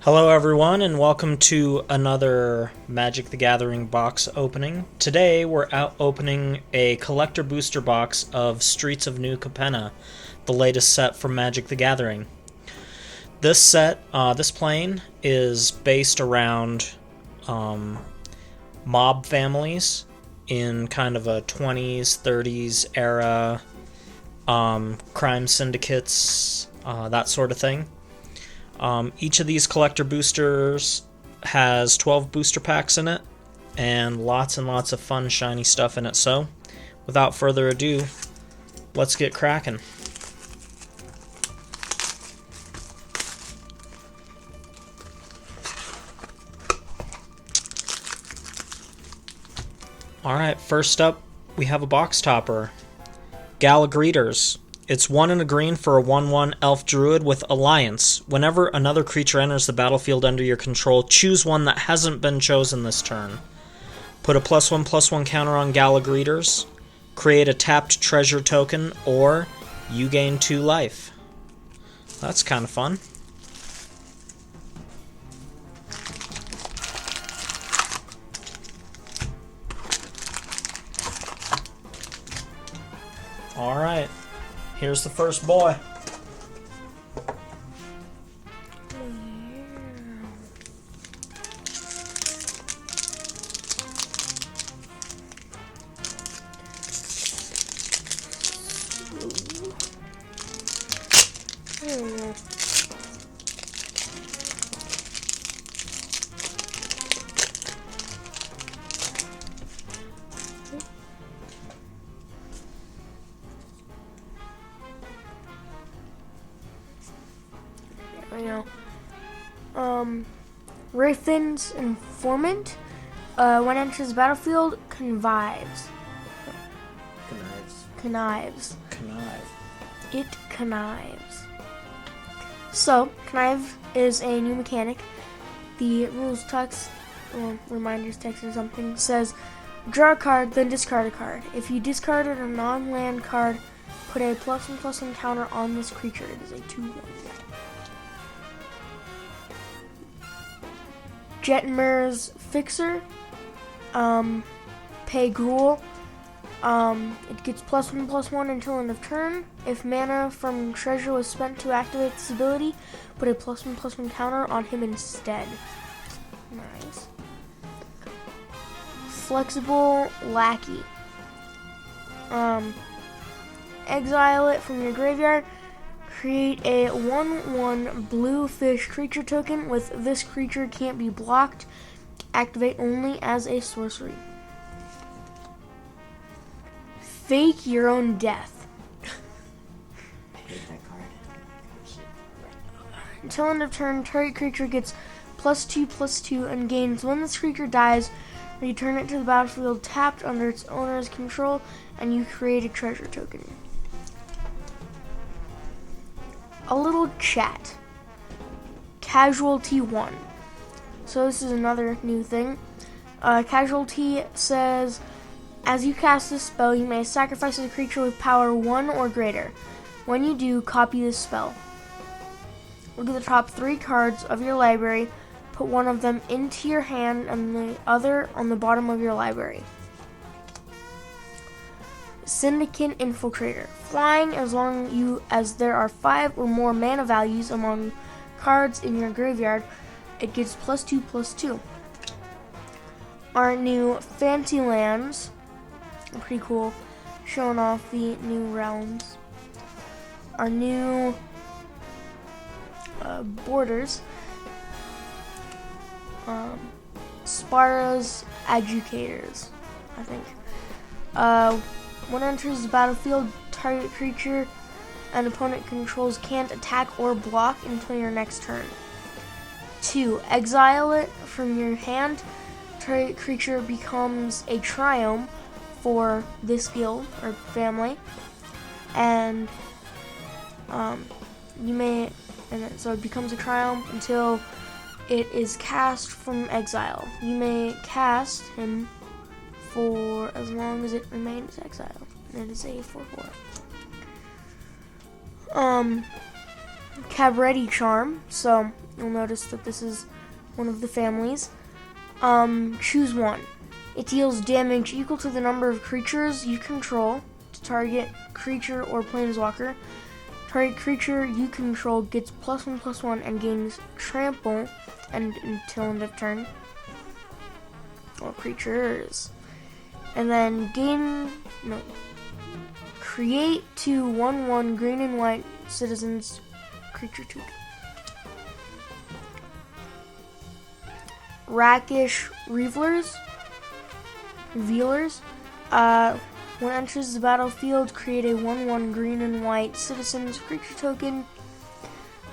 Hello everyone and welcome to another Magic the Gathering box opening. Today we're out opening a collector booster box of Streets of New Capenna, the latest set from Magic the Gathering. This set, this plane, is based around mob families in kind of a 20s, 30s era, crime syndicates, that sort of thing. Each of these collector boosters has 12 booster packs in it, and lots of fun shiny stuff in it. So, without further ado, let's get cracking. Alright, first up, we have a box topper. Galagreeters. It's 1 and a green for a 1/1 elf druid with Alliance. Whenever another creature enters the battlefield under your control, choose one that hasn't been chosen this turn. Put a +1/+1 counter on Galagreeters, create a tapped treasure token, or you gain 2 life. That's kind of fun. Alright. Here's the first boy. Riffin's Informant. When it enters the battlefield, connives. It connives. So, connive is a new mechanic. The rules text, or reminders text or something, says, draw a card, then discard a card. If you discarded a non-land card, put a +1/+1 counter on this creature. It is a 2/1. Jetmir's Fixer, pay Gruel. It gets +1/+1 until end of turn. If mana from treasure was spent to activate this ability, put a +1/+1 counter on him instead. Nice. Flexible Lackey. Exile it from your graveyard. Create a 1/1 blue fish creature token with this creature can't be blocked. Activate only as a sorcery. Fake your own death. I hate that card. Until end of turn, target creature gets +2/+2 and gains when this creature dies. Return it to the battlefield tapped under its owner's control, and you create a treasure token. A little chat. Casualty 1. So this is another new thing. Casualty says, as you cast this spell, you may sacrifice a creature with power 1 or greater. When you do, copy this spell. Look at the top 3 cards of your library. Put one of them into your hand and the other on the bottom of your library. Syndicate Infiltrator. Flying as long as there are 5 or more mana values among cards in your graveyard. It gets +2/+2. Our new Fancy Lands. Pretty cool. Showing off the new realms. Our new borders. Spara's Educators, I think. When it enters the battlefield, target creature an opponent controls can't attack or block until your next turn. 2. Exile it from your hand. Target creature becomes a triome for this guild or family, and so it becomes a triumph until it is cast from exile. You may cast him for as long as it remains exiled, and it is a 4/4. Cavretti Charm. So You'll notice that this is one of the families. Choose one. It deals damage equal to the number of creatures you control to target creature or planeswalker. Target creature you control gets +1/+1 and gains trample and until end of turn. Or creatures. And then create 2 1/1 green and white citizens creature token. Rakish Revelers. When it enters the battlefield, create a 1/1 green and white citizens creature token.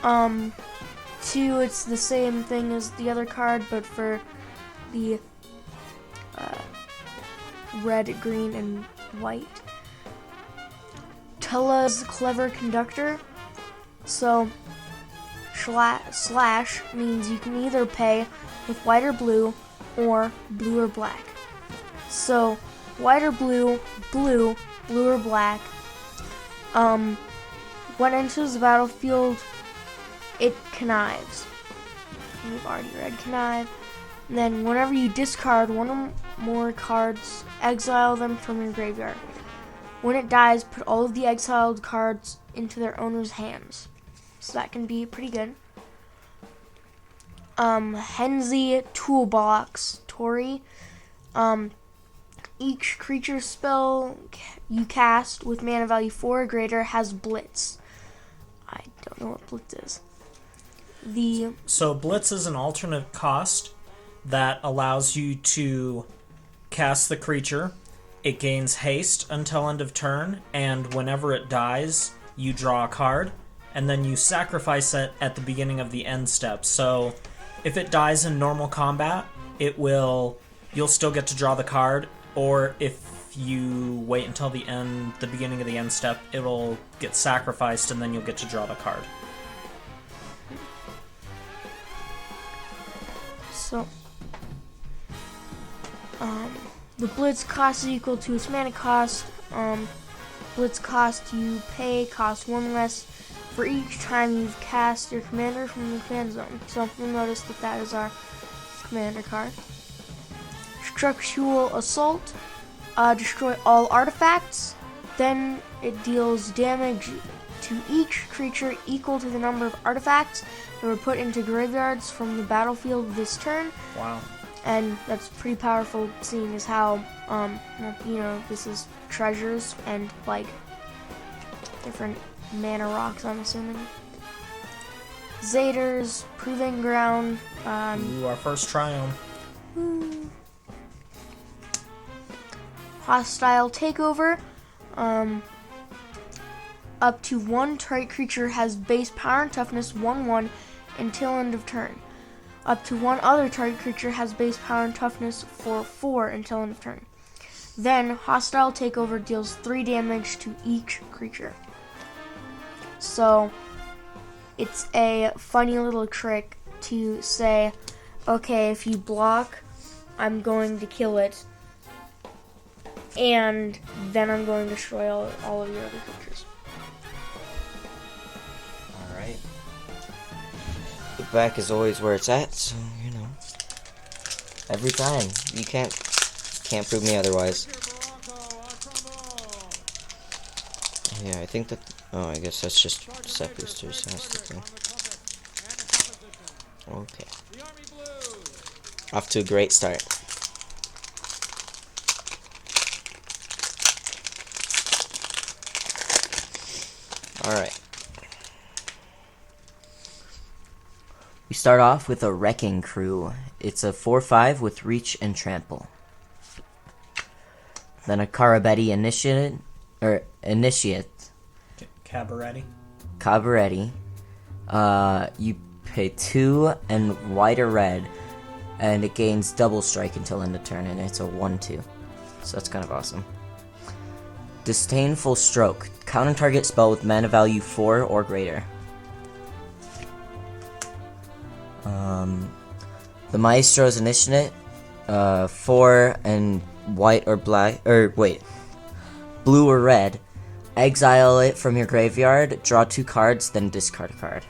2, it's the same thing as the other card, but for the red, green, and white. Tella's Clever Conductor. So, slash means you can either pay with white or blue or black. So, white or blue or black. When it enters the battlefield, it connives. We've already read connive. And then whenever you discard one or more cards, exile them from your graveyard. When it dies, put all of the exiled cards into their owner's hands. So that can be pretty good. Henzi Toolbox Tori. Each creature spell you cast with mana value 4 or greater has Blitz. I don't know what Blitz is. So Blitz is an alternate cost that allows you to cast the creature. It gains haste until end of turn, and whenever it dies, you draw a card, and then you sacrifice it at the beginning of the end step. So if it dies in normal combat, you'll still get to draw the card, or if you wait until the beginning of the end step, it'll get sacrificed, and then you'll get to draw the card. So, the Blitz cost is equal to its mana cost. Blitz cost you pay costs 1 less for each time you've cast your commander from the command zone. So you'll notice that is our commander card. Structural Assault. Destroy all artifacts. Then it deals damage to each creature equal to the number of artifacts that were put into graveyards from the battlefield this turn. Wow. And that's pretty powerful, seeing as how, this is treasures and, different mana rocks, I'm assuming. Zader's Proving Ground. Our first Triumph. Hostile Takeover. Up to 1 target creature has base power and toughness 1/1 until end of turn. Up to 1 other target creature has base power and toughness for 4 until end of turn. Then, Hostile Takeover deals 3 damage to each creature. So, it's a funny little trick to say, okay, if you block, I'm going to kill it, and then I'm going to destroy all of your other creatures. Alright. The back is always where it's at, so, every time. You can't prove me otherwise. Yeah, I think that... Oh, I guess that's just set boosters. That's the thing. Okay. Off to a great start. Alright. We start off with a Wrecking Crew. It's a 4/5 with Reach and Trample. Then a Cavretti Initiate. Cavretti. You pay 2 and white or red, and it gains double strike until end of turn, and it's a 1/2. So that's kind of awesome. Disdainful Stroke. Counter target spell with mana value 4 or greater. The Maestro's Initiate. 4 and white or black. Blue or red. Exile it from your graveyard, draw 2 cards, then discard a card.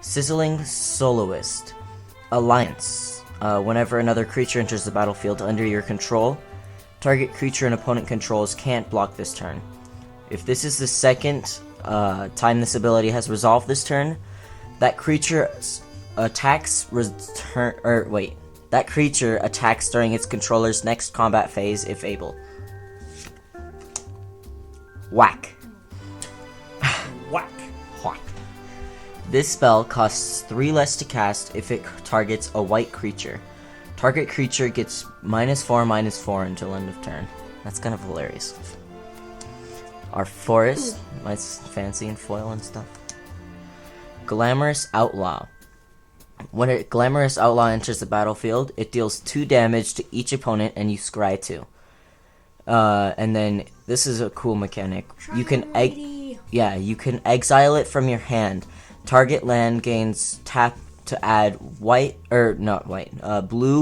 Sizzling Soloist. Alliance. Whenever another creature enters the battlefield under your control, target creature an opponent controls can't block this turn. If this is the second time this ability has resolved this turn, that creature attacks during its controller's next combat phase if able. Whack. Whack. Whack. This spell costs 3 less to cast if it targets a white creature. Target creature gets -4/-4 until end of turn. That's kind of hilarious. Our forest, nice fancy and foil and stuff. Glamorous Outlaw. When a Glamorous Outlaw enters the battlefield, it deals 2 damage to each opponent and you scry 2. And then this is a cool mechanic. You can exile it from your hand. Target land gains tap to add blue,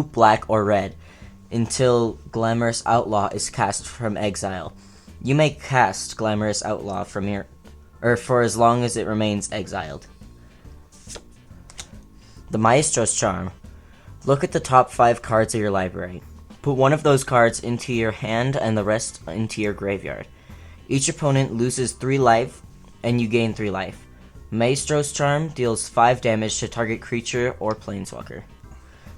black, or red until Glamorous Outlaw is cast from exile. You may cast Glamorous Outlaw for as long as it remains exiled. The Maestro's Charm. Look at the top 5 cards of your library. Put one of those cards into your hand and the rest into your graveyard. Each opponent loses 3 life, and you gain 3 life. Maestro's Charm deals 5 damage to target creature or planeswalker.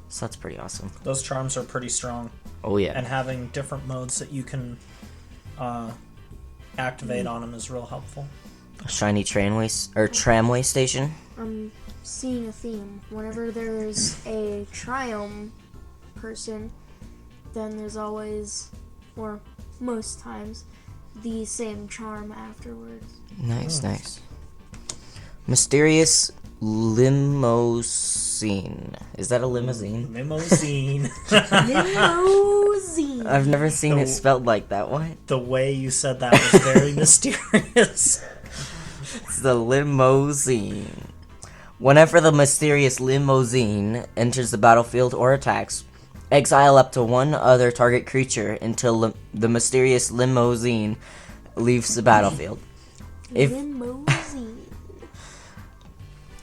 So that's pretty awesome. Those charms are pretty strong. Oh yeah. And having different modes that you can activate on them is real helpful. A shiny tramway station. I'm seeing a theme. Whenever there's a Triumph person, then there's always, or most times, the same charm afterwards. Nice. Mysterious Limousine. Is that a limousine? Limousine. Limousine. I've never seen it spelled like that. What? The way you said that was very mysterious. It's the limousine. Whenever the mysterious limousine enters the battlefield or attacks, exile up to 1 other target creature until the mysterious limousine leaves the battlefield.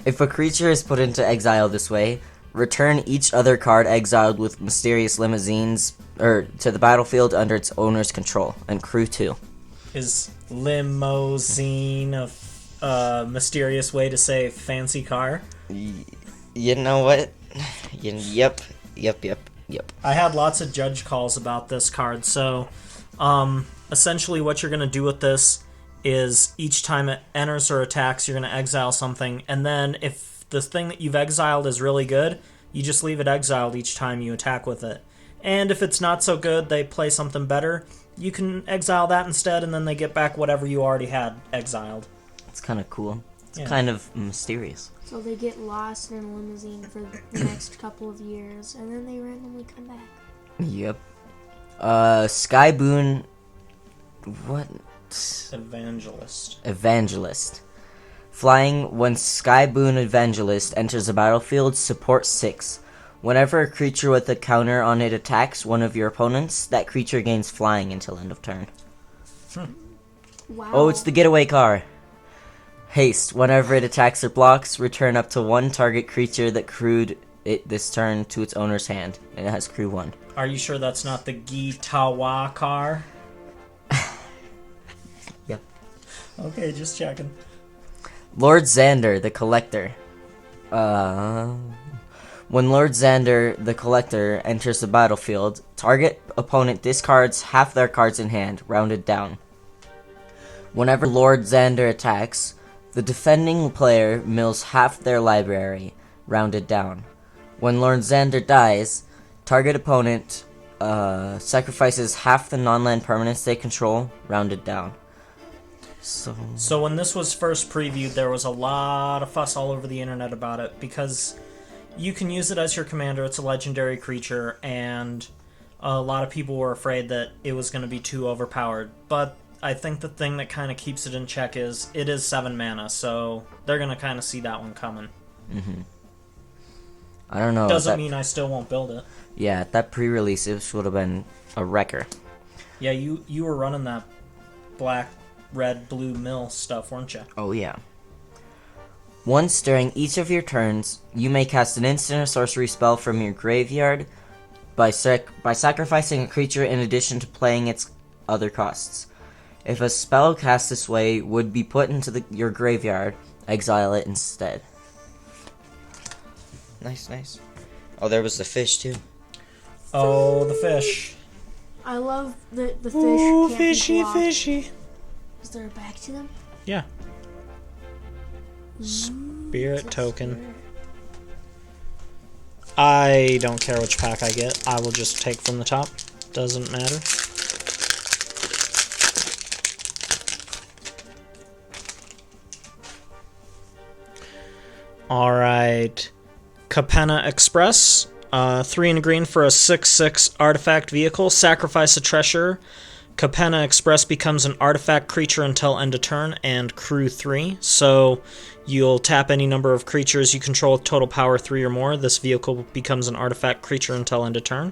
If a creature is put into exile this way, return each other card exiled with mysterious limousines to the battlefield under its owner's control, and crew 2. Is limousine a mysterious way to say fancy car? You know what? Yep. I had lots of judge calls about this card, so essentially what you're going to do with this is each time it enters or attacks, you're going to exile something, and then if the thing that you've exiled is really good, you just leave it exiled each time you attack with it. And if it's not so good, they play something better, you can exile that instead, and then they get back whatever you already had exiled. It's kind of cool. It's kind of mysterious. So they get lost in a limousine for the next couple of years, and then they randomly come back. Yep. Skyboon... What? Evangelist. Flying, when Skyboon Evangelist enters the battlefield, support 6. Whenever a creature with a counter on it attacks one of your opponents, that creature gains flying until end of turn. Wow. Oh, it's the getaway car. Haste. Whenever it attacks or blocks, return up to 1 target creature that crewed it this turn to its owner's hand, and it has crew 1. Are you sure that's not the Gitawa car? Yep. Okay, just checking. Lord Xander, the Collector. When Lord Xander, the Collector, enters the battlefield, target opponent discards half their cards in hand, rounded down. Whenever Lord Xander attacks, the defending player mills half their library, rounded down. When Lord Xander dies, target opponent sacrifices half the non-land permanents they control, rounded down. So when this was first previewed, there was a lot of fuss all over the internet about it, because you can use it as your commander, it's a legendary creature, and a lot of people were afraid that it was going to be too overpowered. But I think the thing that kind of keeps it in check is it is 7 mana, so they're going to kind of see that one coming. Mm-hmm. I don't know. Doesn't mean I still won't build it. Yeah, that pre-release, this would have been a wrecker. Yeah, you were running that black, red, blue mill stuff, weren't you? Oh, yeah. Once during each of your turns, you may cast an instant or sorcery spell from your graveyard by sacrificing a creature in addition to playing its other costs. If a spell cast this way would be put into your graveyard, exile it instead. Nice, nice. Oh, there was the fish, too. Oh, the fish. I love the fish. Ooh, can't be fishy, blocked. fishy. Is there a back to them? Yeah. Spirit token. I don't care which pack I get. I will just take from the top. Doesn't matter. Alright. Capenna Express. 3 and a green for a 6/6 artifact vehicle. Sacrifice a treasure. Capenna Express becomes an artifact creature until end of turn, and crew 3. So you'll tap any number of creatures you control with total power 3 or more. This vehicle becomes an artifact creature until end of turn.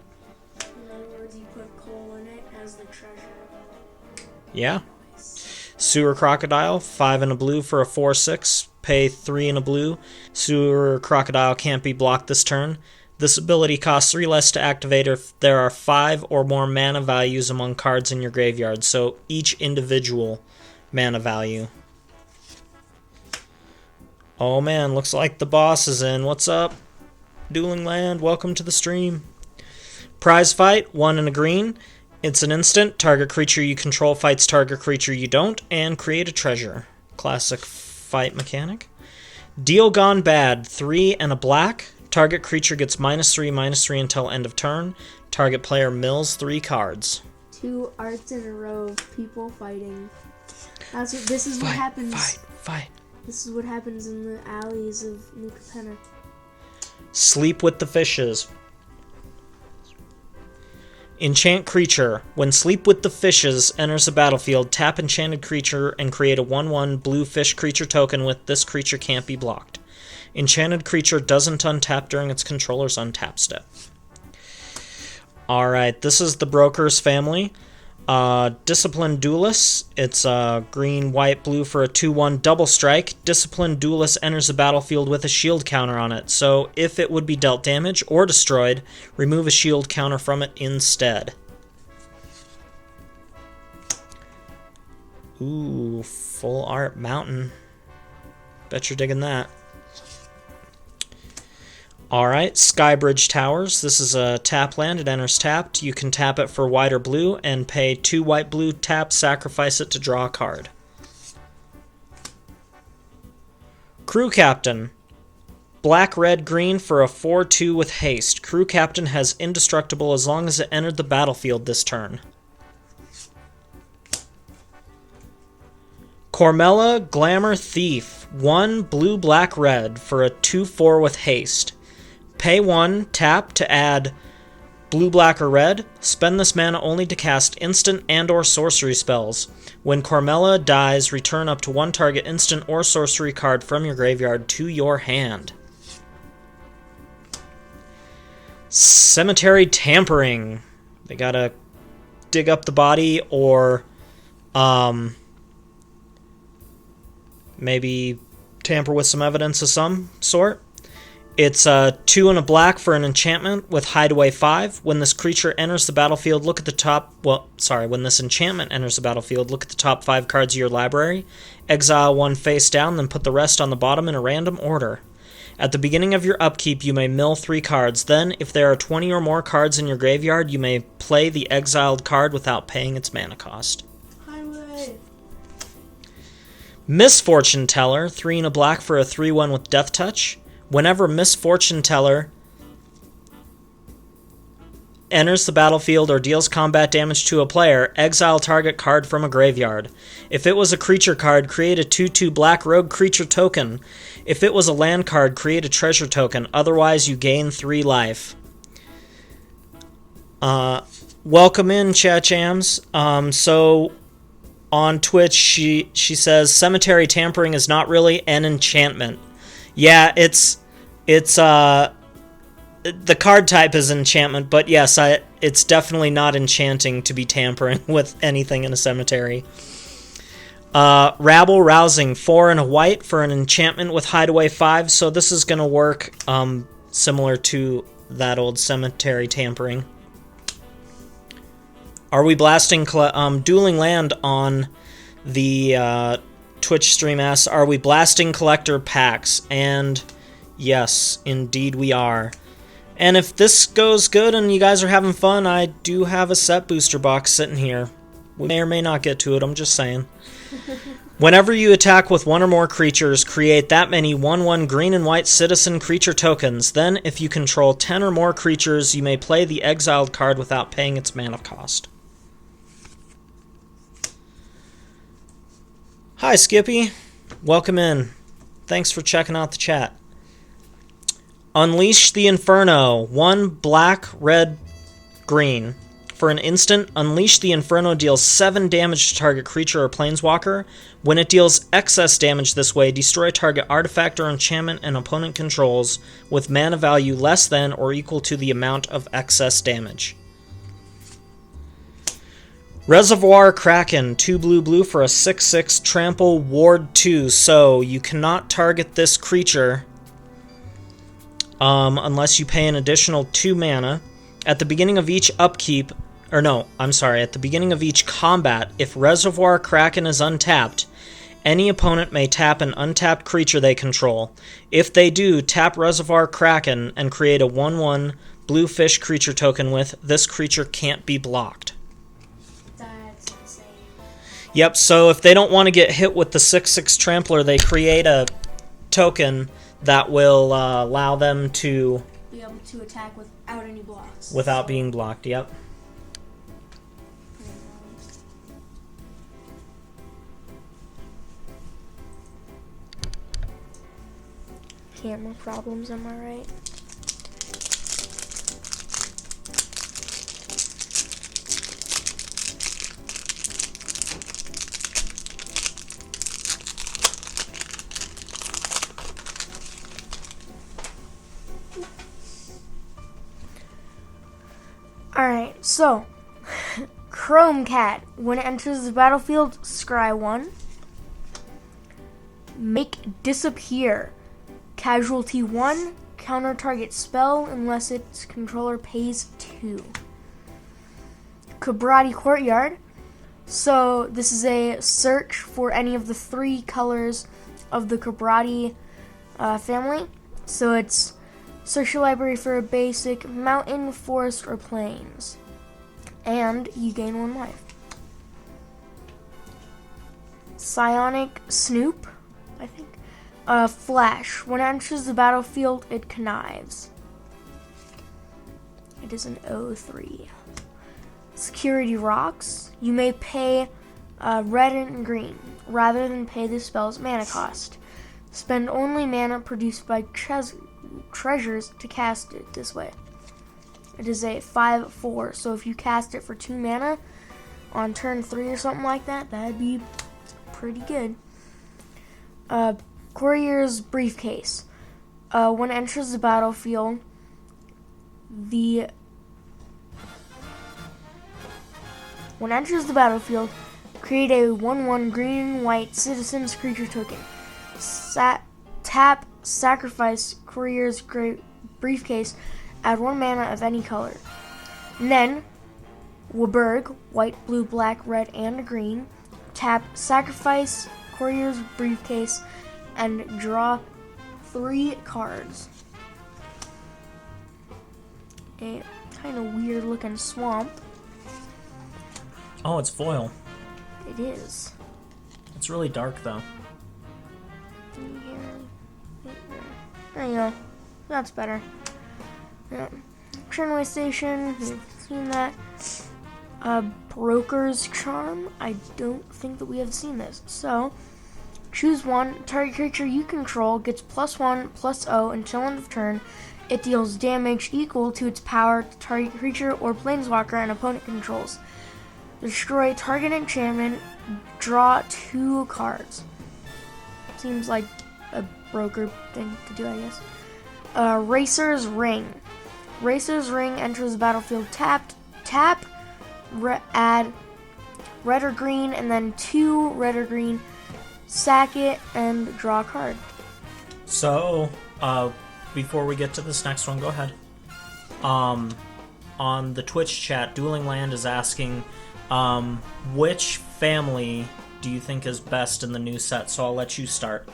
In other words, you put coal in it as the treasure. Yeah. Sewer Crocodile, 5 and a blue for a 4/6. Pay 3 and a blue. Sewer Crocodile can't be blocked this turn. This ability costs 3 less to activate if there are 5 or more mana values among cards in your graveyard, so each individual mana value. Oh man, looks like the boss is in. What's up? Dueling Land, welcome to the stream. Prize Fight, 1 and a green. It's an instant. Target creature you control fights target creature you don't, and create a treasure. Classic fight mechanic. Deal Gone Bad, 3 and a black. Target creature gets -3/-3 until end of turn. Target player mills 3 cards. 2 arts in a row of people fighting. This is what happens. Fight. This is what happens in the alleys of New Capenna. Sleep with the Fishes. Enchant creature. When Sleep with the Fishes enters the battlefield, tap enchanted creature and create a 1/1 blue fish creature token with this creature can't be blocked. Enchanted creature doesn't untap during its controller's untap step. Alright, this is the Broker's family. Disciplined Duelist. It's green, white, blue for a 2/1 double strike. Disciplined Duelist enters the battlefield with a shield counter on it, so if it would be dealt damage or destroyed, remove a shield counter from it instead. Ooh, full art mountain. Bet you're digging that. Alright, Skybridge Towers. This is a tap land. It enters tapped. You can tap it for white or blue and pay 2 white blue, tap, sacrifice it to draw a card. Crew Captain. Black, red, green for a 4/2 with haste. Crew Captain has indestructible as long as it entered the battlefield this turn. Cormella Glamour Thief. 1 blue, black, red for a 2/4 with haste. Pay 1, tap to add blue, black, or red. Spend this mana only to cast instant and or sorcery spells. When Cormella dies, return up to 1 target instant or sorcery card from your graveyard to your hand. Cemetery Tampering. They gotta dig up the body or maybe tamper with some evidence of some sort. It's 2 and a black for an enchantment with Hideaway 5. When this creature enters the battlefield, look at the top... when this enchantment enters the battlefield, look at the top 5 cards of your library. Exile 1 face down, then put the rest on the bottom in a random order. At the beginning of your upkeep, you may mill 3 cards. Then, if there are 20 or more cards in your graveyard, you may play the exiled card without paying its mana cost. Highway. Misfortune Teller, 3 and a black for a 3/1 with Death Touch. Whenever Misfortune Teller enters the battlefield or deals combat damage to a player, exile target card from a graveyard. If it was a creature card, create a 2/2 black rogue creature token. If it was a land card, create a treasure token. Otherwise, you gain 3 life. Welcome in, Chachams. So on Twitch, she says Cemetery Tampering is not really an enchantment. Yeah, it's the card type is enchantment, but yes, it's definitely not enchanting to be tampering with anything in a cemetery. Rabble Rousing, 4 and a white for an enchantment with Hideaway 5, so this is going to work similar to that old Cemetery Tampering. Are we blasting Dueling Land on the Twitch stream asks, are we blasting collector packs? And yes, indeed we are. And if this goes good and you guys are having fun, I do have a set booster box sitting here. We may or may not get to it, I'm just saying. Whenever you attack with one or more creatures, create that many 1/1 green and white citizen creature tokens. Then, if you control 10 or more creatures, you may play the exiled card without paying its mana cost. Hi, Skippy. Welcome in. Thanks for checking out the chat. Unleash the Inferno. 1 black, red, green. For an instant, Unleash the Inferno deals 7 damage to target creature or planeswalker. When it deals excess damage this way, destroy target artifact or enchantment an opponent controls with mana value less than or equal to the amount of excess damage. Reservoir Kraken, 2 blue for a 6/6 trample ward 2. So you cannot target this creature unless you pay an additional 2 mana. At the beginning of each upkeep, or no, I'm sorry, at the beginning of each combat, if Reservoir Kraken is untapped, any opponent may tap an untapped creature they control. If they do, tap Reservoir Kraken and create a 1/1 blue fish creature token with this creature can't be blocked. That's insane. Yep, so if they don't want to get hit with the 6/6 Trampler, they create a token that will allow them to Be able to attack without any blocks. without being blocked, yep. Camera problems, am I right? Alright, so Chrome Cat. When it enters the battlefield, scry 1. Make disappear. Casualty 1, counter target spell unless its controller pays 2. Cavretti Courtyard. So this is a search for any of the 3 colors of the Cavretti family. So it's search your library for a basic mountain, forest, or plains. And you gain 1 life. Psionic Snoop, I think. Flash. When it enters the battlefield, it connives. It is an 0/3. Security Rocks. You may pay red and green rather than pay the spell's mana cost. Spend only mana produced by treasures to cast it this way. It is a 5/4, so if you cast it for 2 mana on turn 3 or something like that, that'd be pretty good. Courier's Briefcase. When it enters the battlefield, create a 1/1 green and white citizen's creature token. Tap, sacrifice Courier's Briefcase, add 1 mana of any color. And then, Waberg, white, blue, black, red, and green. Tap, sacrifice Courier's Briefcase, and draw 3 cards. A kind of weird looking swamp. Oh, it's foil. It is. It's really dark, though. There you go. That's better. Yeah. Trinway Station. We've seen that. Broker's Charm. I don't think that we have seen this. So, choose 1. Target creature you control gets +1/+0 until end of turn. It deals damage equal to its power to target creature or planeswalker an opponent controls. Destroy target enchantment. Draw 2 cards. Seems like a broker thing to do, I guess. Racer's Ring. Racer's Ring enters the battlefield tapped. Add red or green, and then 2 red or green. Sack it and draw a card. So, before we get to this next one, go ahead. On the Twitch chat, Dueling Land is asking, which family do you think is best in the new set? So I'll let you start.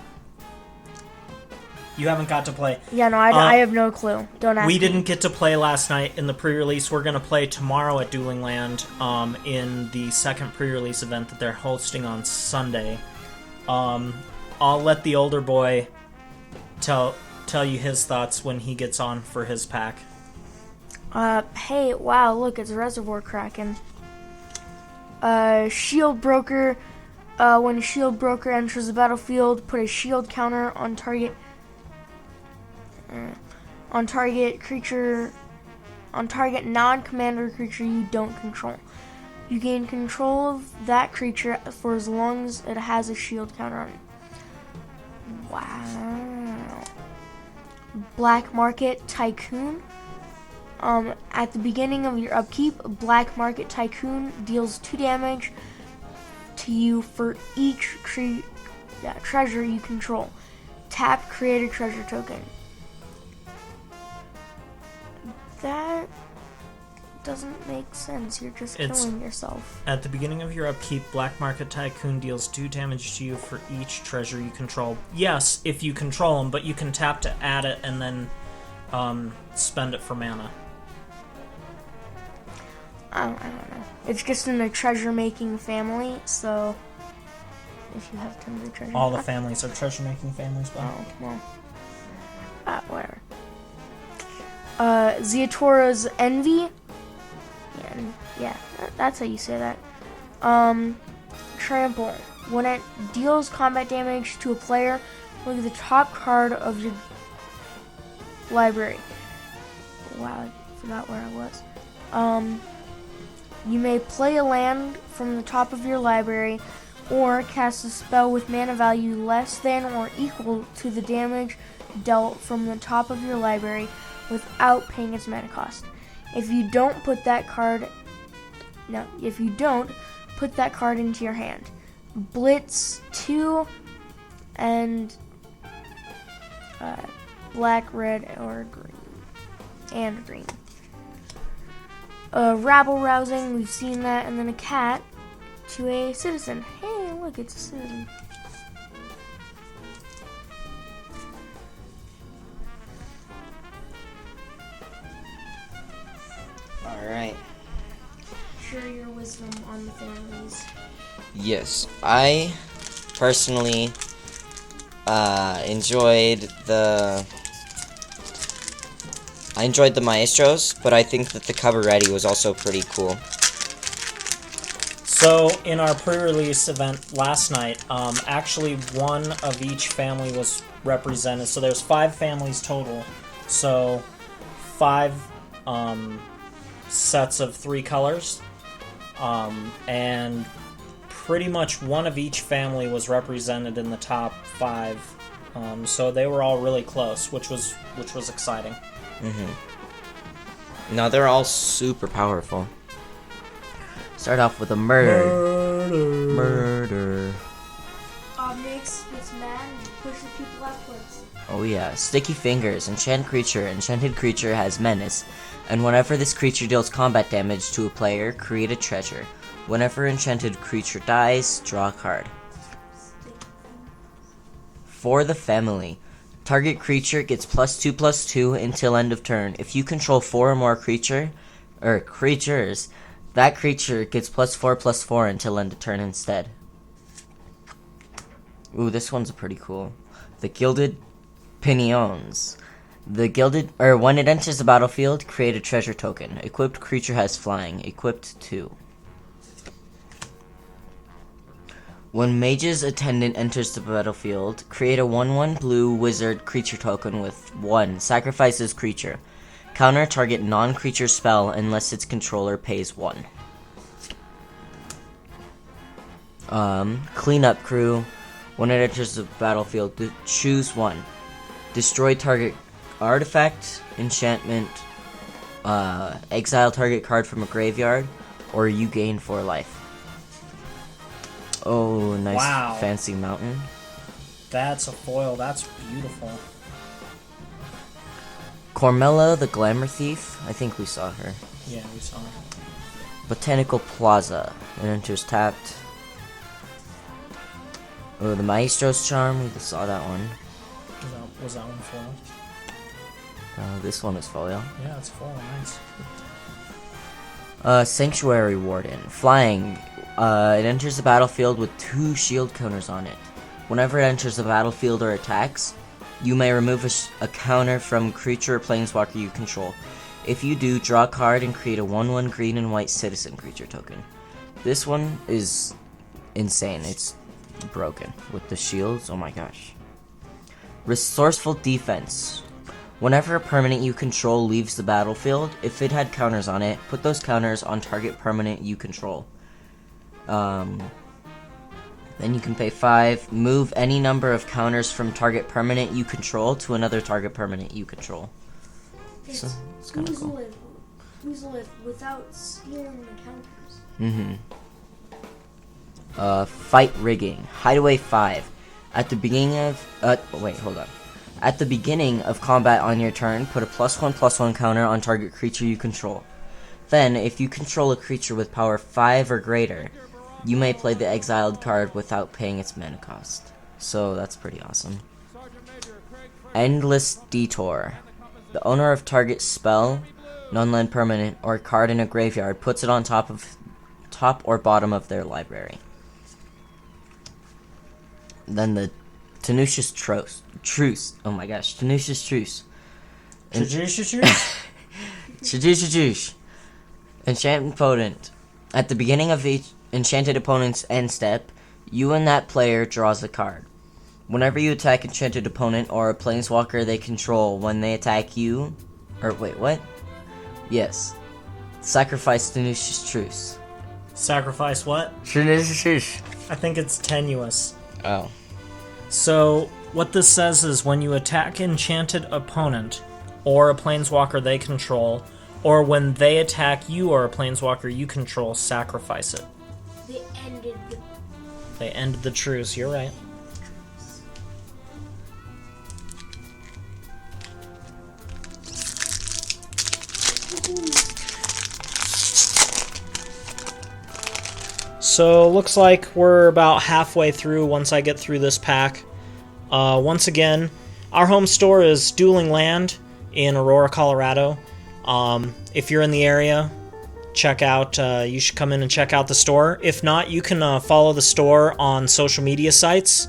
You haven't got to play. Yeah, no, I have no clue. Don't ask me. We didn't get to play last night in the pre-release. We're going to play tomorrow at Dueling Land in the second pre-release event that they're hosting on Sunday. I'll let the older boy tell you his thoughts when he gets on for his pack. Hey, wow, look, it's Reservoir Kraken. Shield Broker. When Shield Broker enters the battlefield, put a shield counter on target non-commander creature you don't control. You gain control of that creature for as long as it has a shield counter on it. Wow. Black Market Tycoon. At the beginning of your upkeep, Black Market Tycoon deals 2 damage to you for each treasure you control. Tap, create a treasure token. That doesn't make sense. You're just killing yourself. At the beginning of your upkeep, Black Market Tycoon deals 2 damage to you for each treasure you control. Yes, if you control them, but you can tap to add it and then spend it for mana. I don't know. It's just in a treasure-making family, so if you have tons of treasure... All the families are treasure-making families, but... Oh, well. Whatever. Ziatora's Envy. Yeah, that's how you say that. Trample. When it deals combat damage to a player, look at the top card of your library. Wow, I forgot where I was. You may play a land from the top of your library, or cast a spell with mana value less than or equal to the damage dealt from the top of your library without paying its mana cost. If you don't put that card into your hand. Blitz 2 and black, red, or green. And green. Rabble rousing, we've seen that, and then a cat to a citizen. Hey, look, it's a citizen. Alright. Share your wisdom on the families. Yes, I personally enjoyed the Maestros, but I think that the Cavretti was also pretty cool. So, in our pre-release event last night, actually one of each family was represented. So there's 5 families total. So, 5 sets of 3 colors. And pretty much one of each family was represented in the top 5. So they were all really close, which was exciting. No, they're all super powerful. Start off with a murder. Makes mad and pushes people outwards. Oh yeah, Sticky Fingers, enchanted creature has menace, and whenever this creature deals combat damage to a player, create a treasure. Whenever enchanted creature dies, draw a card. For the family, target creature gets +2/+2 until end of turn. If you control 4 or more creatures, that creature gets +4/+4 until end of turn instead. Ooh, this one's pretty cool. The Gilded Pinions. When it enters the battlefield, create a treasure token. Equipped creature has flying. Equipped 2. When Mage's Attendant enters the battlefield, create a 1/1 blue wizard creature token with 1. Sacrifices creature. Counter target non-creature spell unless its controller pays 1. Cleanup Crew. When it enters the battlefield, choose 1. Destroy target artifact, enchantment, exile target card from a graveyard, or you gain 4 life. Oh, nice Wow. fancy mountain. That's a foil. That's beautiful. Cormella, the Glamour Thief. I think we saw her. Yeah, we saw it. Botanical Plaza. It enters tapped. Oh, the Maestro's Charm. We saw that one. Was that one foil? This one is foil. Yeah, it's foil. Nice. Sanctuary Warden. Flying. It enters the battlefield with 2 shield counters on it. Whenever it enters the battlefield or attacks, you may remove a counter from creature or planeswalker you control. If you do, draw a card and create a 1/1 green and white citizen creature token. This one is insane. It's broken with the shields. Oh my gosh. Resourceful Defense. Whenever a permanent you control leaves the battlefield, if it had counters on it, put those counters on target permanent you control. Then you can pay 5. Move any number of counters from target permanent you control to another target permanent you control. So, it's kind of cool. Live without stealing the counters. Fight Rigging. Hideaway 5. At the beginning of... wait, hold on. At the beginning of combat on your turn, put a +1/+1 counter on target creature you control. Then, if you control a creature with power 5 or greater, you may play the exiled card without paying its mana cost. So, that's pretty awesome. Endless Detour. The owner of target spell, non-land permanent, or card in a graveyard puts it on top or bottom of their library. Then the Tenacious Truce. Oh my gosh, Tenacious Truce. Shajush. Enchantment Potent. At the beginning of each enchanted opponent's end step, you and that player draws a card. Whenever you attack enchanted opponent or a planeswalker they control, when they attack you... Or wait, what? Yes. Sacrifice Tenacious Truce. Sacrifice what? Tenacious Truce. I think it's tenuous. Oh. So, what this says is when you attack enchanted opponent, or a planeswalker they control, or when they attack you or a planeswalker you control, sacrifice it. They ended the truce, you're right. So, looks like we're about halfway through once I get through this pack. Once again, our home store is Dueling Land in Aurora, Colorado. If you're in the area, check out, you should come in and check out the store. If not, you can follow the store on social media sites.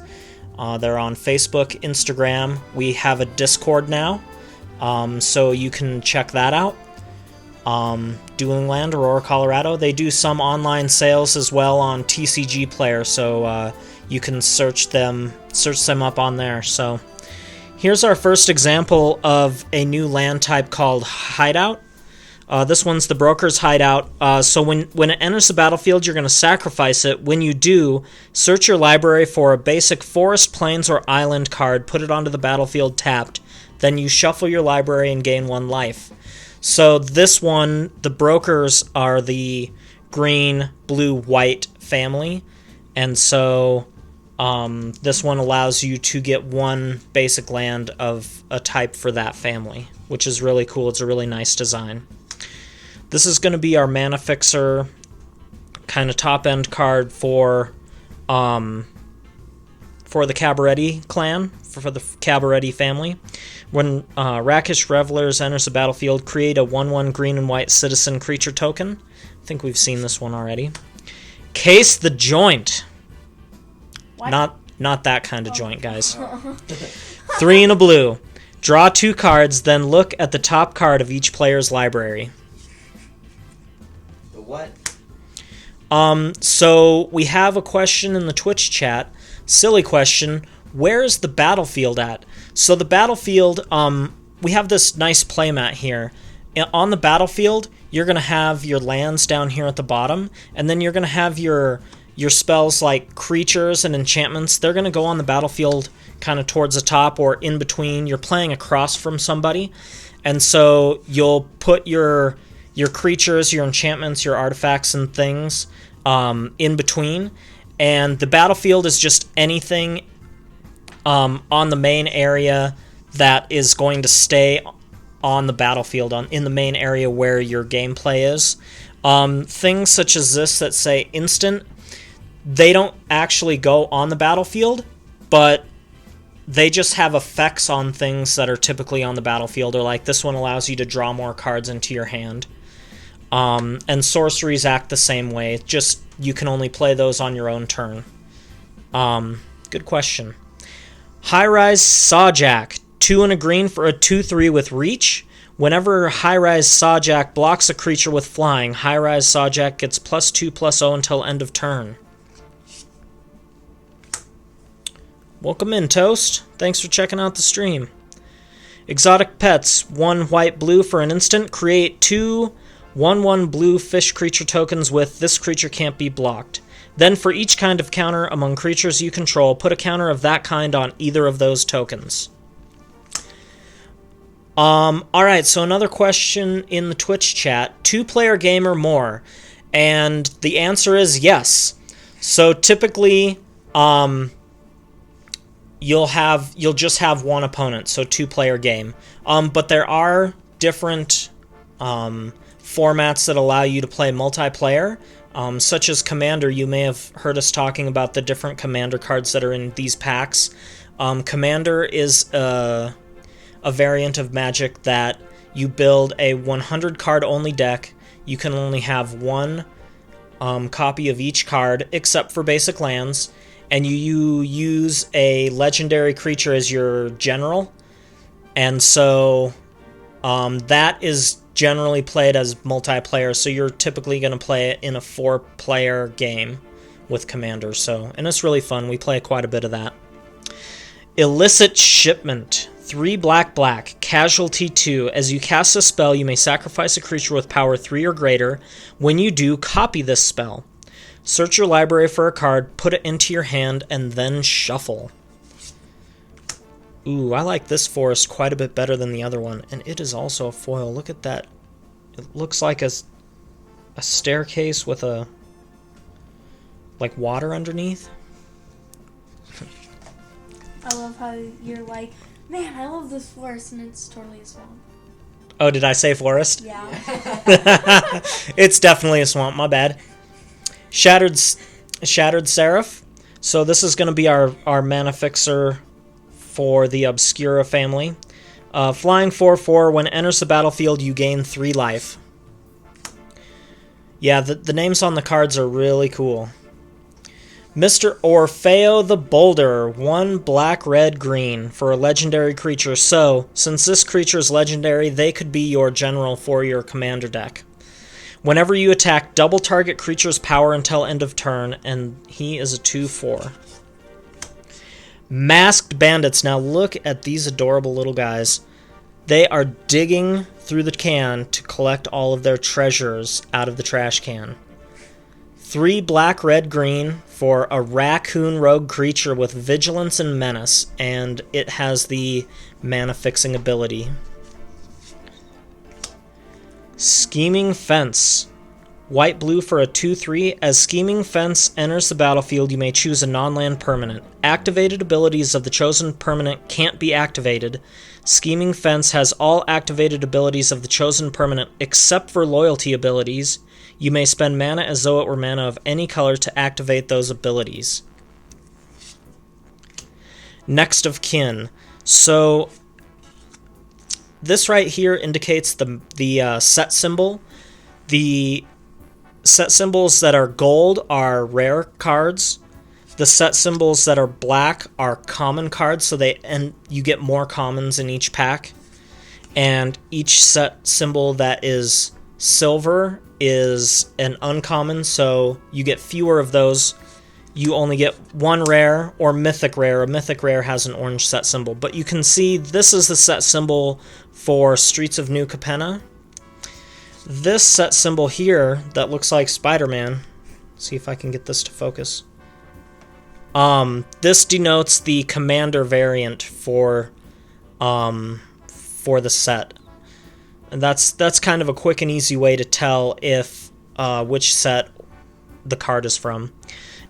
They're on Facebook, Instagram. We have a Discord now, so you can check that out. Dueling Land, Aurora, Colorado. They do some online sales as well on TCG Player, so you can search them up on there. So here's our first example of a new land type called Hideout. This one's the Broker's Hideout. So when it enters the battlefield, you're going to sacrifice it. When you do, search your library for a basic forest, plains, or island card, put it onto the battlefield tapped. Then you shuffle your library and gain 1 life. So this one, the Brokers are the green, blue, white family. And so this one allows you to get 1 basic land of a type for that family, which is really cool. It's a really nice design. This is going to be our Mana Fixer kind of top-end card for the Cavretti clan, for the Cavretti family. When Rakish Revelers enters the battlefield, create a 1/1 green and white citizen creature token. I think we've seen this one already. Case the Joint. What? Not that kind of joint, guys. 3 and a blue. Draw 2 cards, then look at the top card of each player's library. The what? So we have a question in the Twitch chat. Silly question. Where is the battlefield at? So the battlefield, we have this nice playmat here. On the battlefield, you're going to have your lands down here at the bottom, and then you're going to have your spells like creatures and enchantments. They're going to go on the battlefield kind of towards the top or in between. You're playing across from somebody, and so you'll put your creatures, your enchantments, your artifacts and things in between. And the battlefield is just anything on the main area that is going to stay on the battlefield, in the main area where your gameplay is. Things such as this that say instant, they don't actually go on the battlefield, but they just have effects on things that are typically on the battlefield, or like this one allows you to draw more cards into your hand. And sorceries act the same way, just you can only play those on your own turn. Good question. High-Rise Sawjack, 2 and a green for a 2/3 with reach. Whenever High-Rise Sawjack blocks a creature with flying, High-Rise Sawjack gets +2/+0 until end of turn. Welcome in, Toast. Thanks for checking out the stream. Exotic Pets, 1 white-blue for an instant. Create 2 1/1 blue fish creature tokens with this creature can't be blocked. Then for each kind of counter among creatures you control, put a counter of that kind on either of those tokens. Alright, so another question in the Twitch chat. 2-player game or more? And the answer is yes. So typically, you'll just have one opponent, so 2-player game. But there are different formats that allow you to play multiplayer, such as Commander. You may have heard us talking about the different Commander cards that are in these packs. Commander is a variant of Magic that you build a 100 card only deck. You can only have one copy of each card, except for basic lands, and you use a legendary creature as your general, and so that is generally played as multiplayer, so you're typically going to play it in a 4-player game with Commander, and it's really fun. We play quite a bit of that. Illicit Shipment, 3 black, casualty 2. As you cast a spell, you may sacrifice a creature with power 3 or greater. When you do, copy this spell. Search your library for a card, put it into your hand, and then shuffle. Ooh, I like this forest quite a bit better than the other one, and it is also a foil. Look at that. It looks like a staircase with like water underneath. I love how you're like, man, I love this forest, and it's totally a swamp. Oh, did I say forest? Yeah. It's definitely a swamp, my bad. Shattered Seraph. So this is going to be our mana fixer for the Obscura family. Flying 4/4, when it enters the battlefield, you gain 3 life. Yeah, the names on the cards are really cool. Mr. Orfeo the Boulder, 1 black, red, green for a legendary creature. So, since this creature is legendary, they could be your general for your commander deck. Whenever you attack, double target creature's power until end of turn, and he is a 2/4. Masked Bandits. Now look at these adorable little guys. They are digging through the can to collect all of their treasures out of the trash can. 3 black, red, green for a raccoon rogue creature with vigilance and menace, and it has the mana fixing ability. Scheming Fence. White blue for a 2/3. As Scheming Fence enters the battlefield, you may choose a non-land permanent. Activated abilities of the chosen permanent can't be activated. Scheming Fence has all activated abilities of the chosen permanent except for loyalty abilities. You may spend mana as though it were mana of any color to activate those abilities. Next of Kin. So this right here indicates the set symbol. The set symbols that are gold are rare cards. The set symbols that are black are common cards, and you get more commons in each pack. And each set symbol that is silver is an uncommon, so you get fewer of those. You only get 1 rare or mythic rare. A mythic rare has an orange set symbol. But you can see this is the set symbol for Streets of New Capenna. This set symbol here that looks like Spider-Man. See if I can get this to focus. This denotes the commander variant for the set. And that's kind of a quick and easy way to tell if which set the card is from.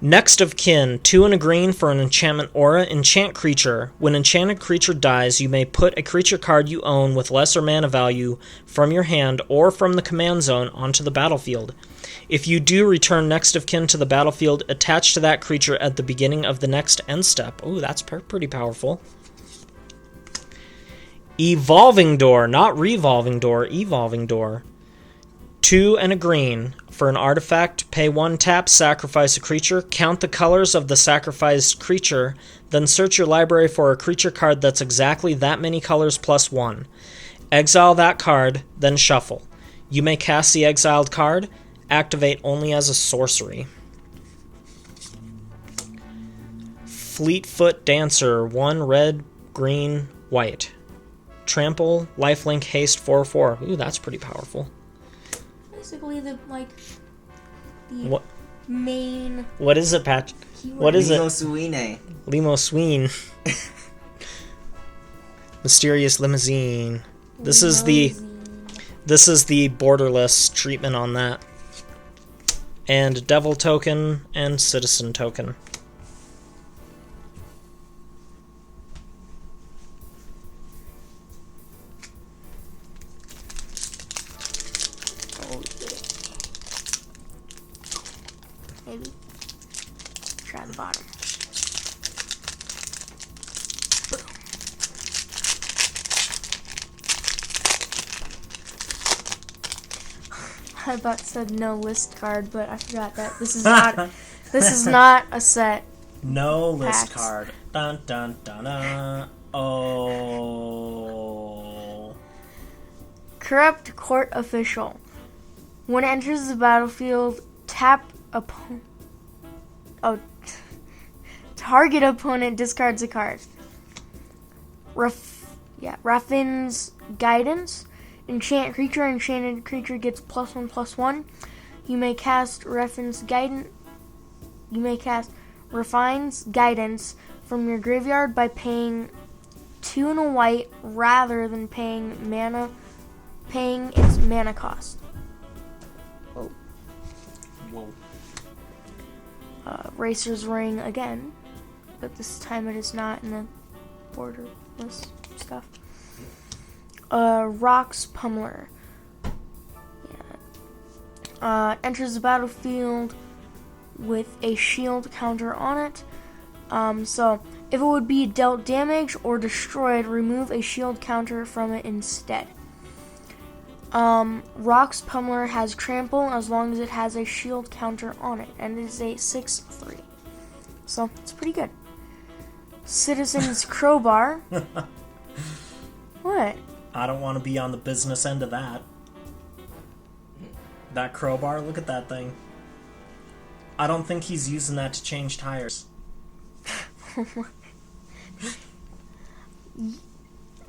Next of kin, 2 and a green for an enchantment aura. Enchant creature. When enchanted creature dies, you may put a creature card you own with lesser mana value from your hand or from the command zone onto the battlefield. If you do return next of kin to the battlefield, attach to that creature at the beginning of the next end step. Oh, that's pretty powerful. Evolving Door, not Revolving Door, Evolving Door. 2 and a green. For an artifact, pay 1 tap, sacrifice a creature, count the colors of the sacrificed creature, then search your library for a creature card that's exactly that many colors plus 1. Exile that card, then shuffle. You may cast the exiled card, activate only as a sorcery. Fleetfoot Dancer, 1 red, green, white. Trample, lifelink, haste, 4/4. Ooh, that's pretty powerful. Basically, the What? main. What is it, Pat? What is it? Limo Sween. Mysterious Limousine. This is the borderless treatment on that. And Devil Token and Citizen Token. Maybe. Try the bottom. I about said no list card, but I forgot that this is not this is not a set. No list Packs. card. Dun dun dun dun. Oh. Corrupt Court Official. When it enters the battlefield, tap target opponent discards a card. Raffin's Guidance. Enchant creature. Enchanted creature gets +1/+1. You may cast Raffin's Guidance. You may cast Raffin's Guidance from your graveyard by paying 2 and a white rather than paying its mana cost. Whoa. Racer's Ring again, but this time it is not in the borderless stuff. Rock's Pummeler. Enters the battlefield with a shield counter on it. So if it would be dealt damage or destroyed, remove a shield counter from it instead. Rock's Pummeler has trample as long as it has a shield counter on it, and it is a 6/3. So it's pretty good. Citizen's Crowbar. What? I don't want to be on the business end of that. That crowbar, look at that thing. I don't think he's using that to change tires.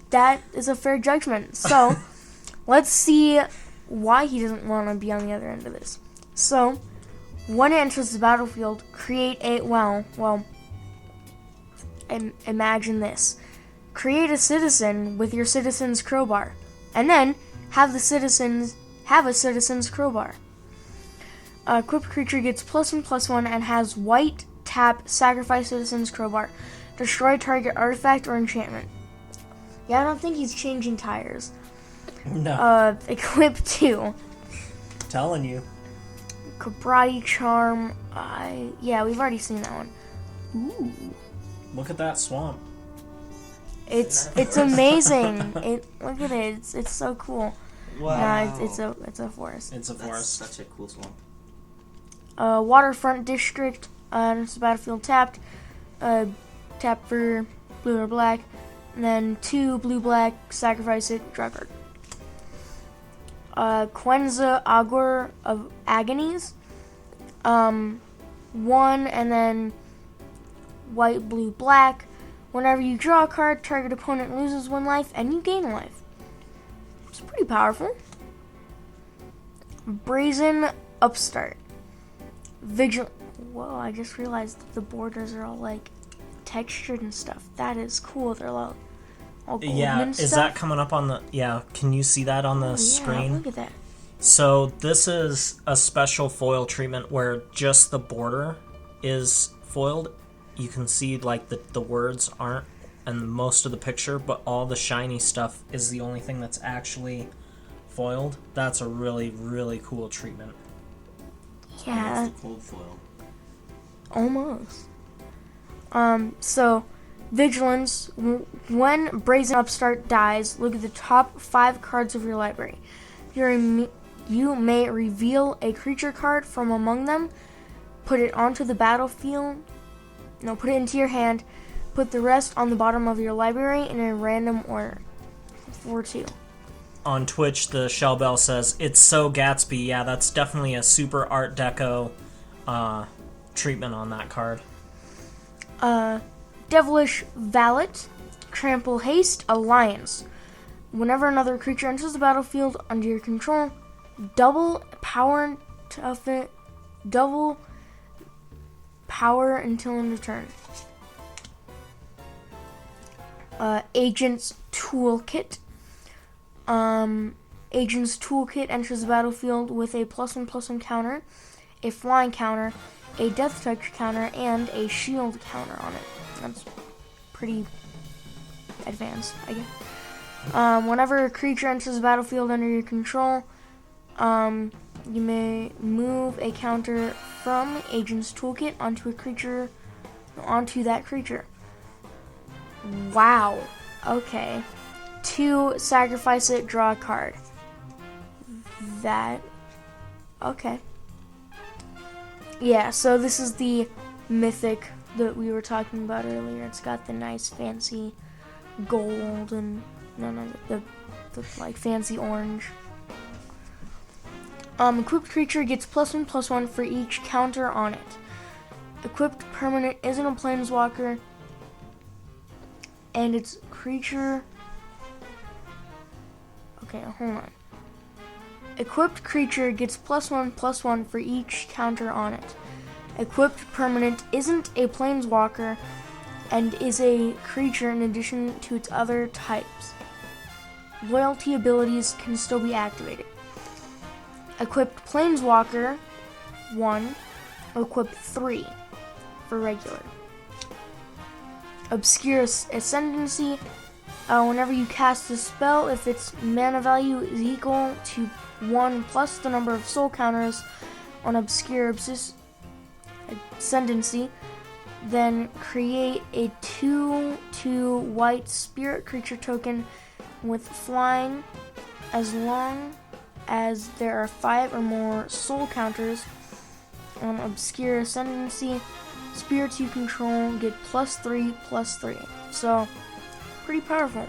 That is a fair judgment. So, let's see why he doesn't want to be on the other end of this. So, when it enters the battlefield, create a, imagine this. Create a citizen with your citizen's crowbar, and then have a citizen's crowbar. Equipped creature gets +1/+1 and has white, tap, sacrifice citizen's crowbar. Destroy target artifact or enchantment. Yeah, I don't think he's changing tires. No. Equip 2. Telling you. Cavretti Charm. Yeah, we've already seen that one. Ooh. Look at that swamp. It's amazing. Look at it. It's so cool. Wow. No, it's a forest. It's a That's forest. such a cool swamp. Waterfront District. It's the battlefield tapped. Tap for blue or black, and then 2 blue-black. Sacrifice it. Draw card. Quenza Augur of Agonies. 1 and then white, blue, black. Whenever you draw a card, target opponent loses 1 life and you gain a life. It's pretty powerful. Brazen Upstart. Whoa, I just realized that the borders are all like textured and stuff. That is cool. They're all golden and stuff. Is that coming up on the... Yeah, can you see that on the screen? Look at that. So this is a special foil treatment where just the border is foiled. You can see like the words aren't in most of the picture, but all the shiny stuff is the only thing that's actually foiled. That's a really, really cool treatment. Yeah. It's the cold foil. Almost. So, Vigilance. When Brazen Upstart dies, look at the top 5 cards of your library. You may reveal a creature card from among them, put it onto the battlefield, put it into your hand, put the rest on the bottom of your library in a random order. 4-2. On Twitch, the Shellbell says, it's so Gatsby. Yeah, that's definitely a super Art Deco treatment on that card. Devilish Valet, Trample Haste, Alliance. Whenever another creature enters the battlefield under your control, double power until end of turn. Agent's Toolkit. Agent's Toolkit enters the battlefield with a +1/+1 counter, a flying counter, a death touch counter, and a shield counter on it. That's pretty advanced, I guess. Whenever a creature enters the battlefield under your control, you may move a counter from Agent's Toolkit onto that creature. Wow. Okay. 2, sacrifice it, draw a card. Okay. Yeah, so this is the mythic that we were talking about earlier. It's got the nice fancy gold and the like fancy orange. Equipped creature gets +1/+1 for each counter on it. Equipped permanent isn't a planeswalker, and its creature. Okay, hold on. Equipped creature gets +1/+1 for each counter on it. Equipped permanent isn't a planeswalker and is a creature in addition to its other types. Loyalty abilities can still be activated. Equipped planeswalker 1, equipped 3 for regular. Obscure Ascendancy. Whenever you cast a spell, if its mana value is equal to 1 plus the number of soul counters on Obscure Ascendancy, then create a 2/2 white spirit creature token with flying as long as there are 5 or more soul counters on Obscure Ascendancy. Spirits you control get +3/+3. So, pretty powerful.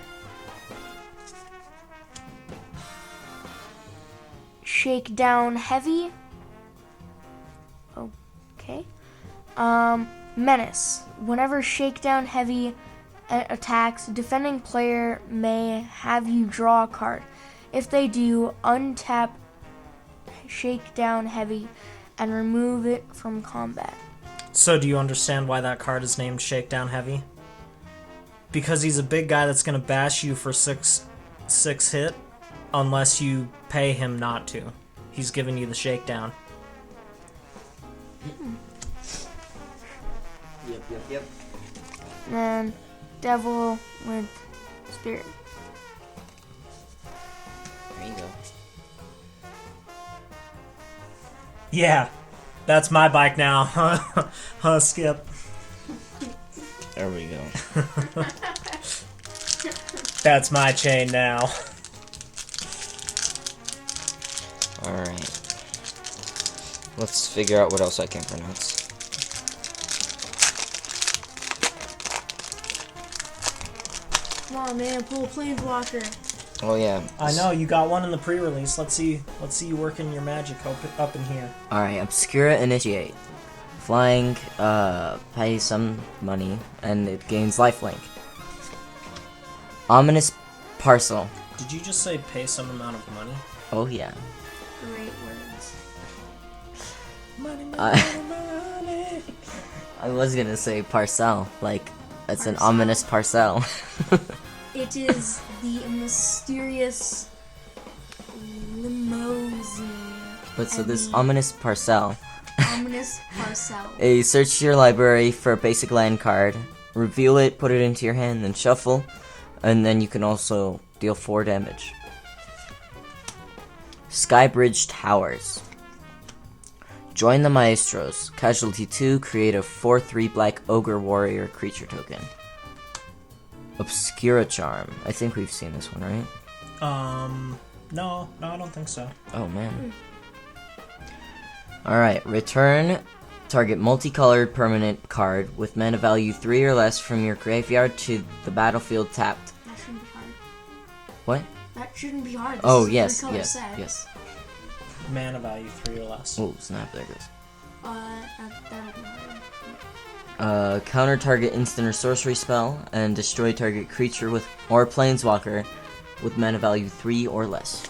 Shakedown Heavy. Okay. Menace. Whenever Shakedown Heavy attacks, defending player may have you draw a card. If they do, untap Shakedown Heavy and remove it from combat. So do you understand why that card is named Shakedown Heavy? Because he's a big guy that's going to bash you for 6 hit unless you pay him not to. He's giving you the shakedown. Yep. And Devil with Spirit. There you go. Yeah, that's my bike now. Huh, Skip? There we go. That's my chain now. Alright. Let's figure out what else I can pronounce. Come on, man, pull a Planeswalker. Oh yeah. I know, you got one in the pre-release. Let's see you working your magic up in here. Alright, Obscura Initiate. Flying, pay some money, and it gains lifelink. Ominous Parcel. Did you just say pay some amount of money? Oh yeah. Great words. Money. I was gonna say parcel, like it's an Parcel. ominous parcel. It is the mysterious limousine. But so this ominous parcel Ominous Parcel. Search your library for a basic land card, reveal it, put it into your hand, then shuffle, and then you can also deal 4 damage. Skybridge Towers. Join the Maestros. Casualty 2, create a 4/3 black ogre warrior creature token. Obscura Charm. I think we've seen this one, right? No, I don't think so. Oh man. Alright, return target multicolored permanent card with mana value 3 or less from your graveyard to the battlefield tapped. That shouldn't be hard. What? That shouldn't be hard. This Oh, is a yes, three-color yes, set. yes. Mana value 3 or less. Oh, snap, there it goes. That'll be hard. Counter target instant or sorcery spell, and destroy target creature with or planeswalker with mana value 3 or less.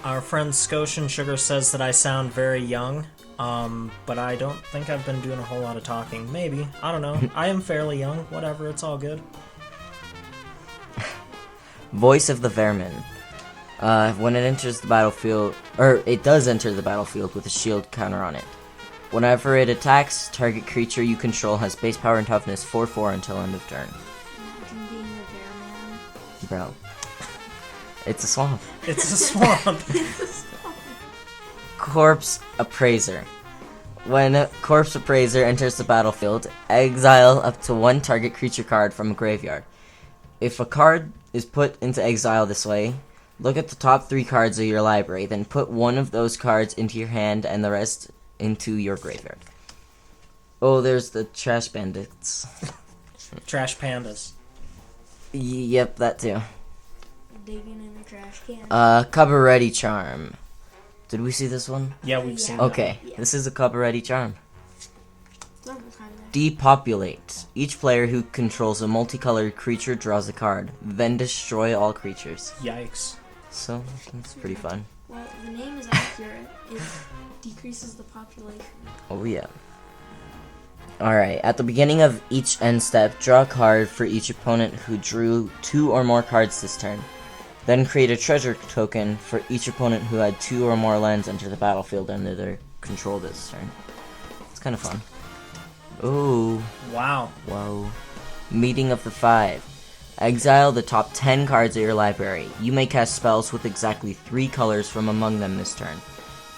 Our friend Scotian Sugar says that I sound very young, but I don't think I've been doing a whole lot of talking. Maybe. I don't know. I am fairly young. Whatever, it's all good. Voice of the Vermin. When it enters the battlefield, or it does enter the battlefield with a shield counter on it. Whenever it attacks, target creature you control has base power and toughness 4/4 until end of turn. Imagine being a bear man. Bro. It's a swamp. It's a swamp. Corpse Appraiser. When Corpse Appraiser enters the battlefield, exile up to 1 target creature card from a graveyard. If a card is put into exile this way, look at the top 3 cards of your library, then put 1 of those cards into your hand and the rest into your graveyard. Oh, there's the Trash Bandits. Trash pandas. Yep, that too. Digging in a trash can. Cavretti Charm. Did we see this one? Yeah, we've seen Okay, Yeah. this is a Cavretti Charm. Normal time there. Depopulate. Each player who controls a multicolored creature draws a card, then destroy all creatures. that. Yikes. So, that's pretty fun. Well, the name is accurate. It decreases the population. Oh yeah. Alright, at the beginning of each end step, draw a card for each opponent who drew 2 or more cards this turn. Then create a treasure token for each opponent who had 2 or more lands enter the battlefield under their control this turn. It's kind of fun. Ooh, Wow. whoa. Meeting of the 5. Exile the top 10 cards of your library. You may cast spells with exactly 3 colors from among them this turn.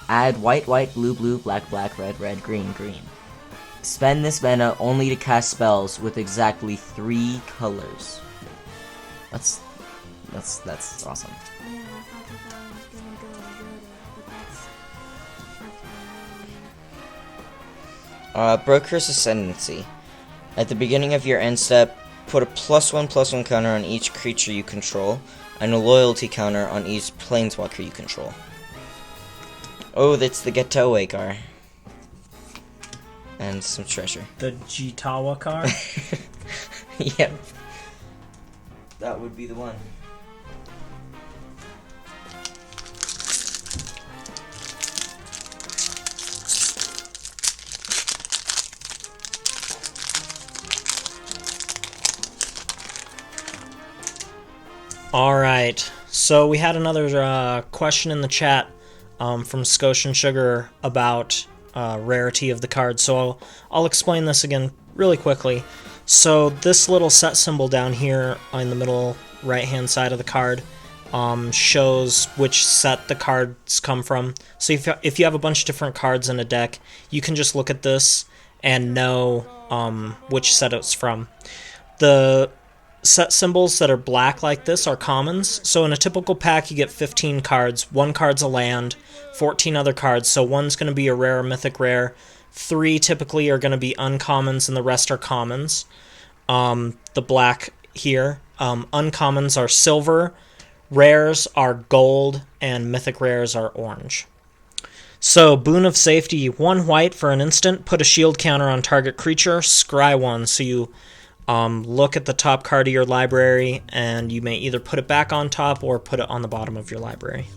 Add white, white, blue, blue, black, black, red, red, green, green. Spend this mana only to cast spells with exactly 3 colors. That's awesome. Man, I thought that was gonna go good, but that's Broker's Ascendancy. At the beginning of your end step, put a +1/+1 counter on each creature you control, and a loyalty counter on each planeswalker you control. Oh, that's the Getaway car. And some treasure. The Jitawa card. Yep. That would be the one. Alright, so we had another question in the chat from Scotian Sugar about rarity of the card, so I'll explain this again really quickly. So this little set symbol down here in the middle right hand side of the card shows which set the cards come from. So if you have a bunch of different cards in a deck, you can just look at this and know which set it's from. The set symbols that are black like this are commons. So in a typical pack you get 15 cards. 1 card's a land, 14 other cards. So 1's going to be a rare or mythic rare. 3 typically are going to be uncommons and the rest are commons. The black here. Uncommons are silver, rares are gold, and mythic rares are orange. So, Boon of Safety, 1 white for an instant, put a shield counter on target creature, scry 1. So you look at the top card of your library, and you may either put it back on top or put it on the bottom of your library.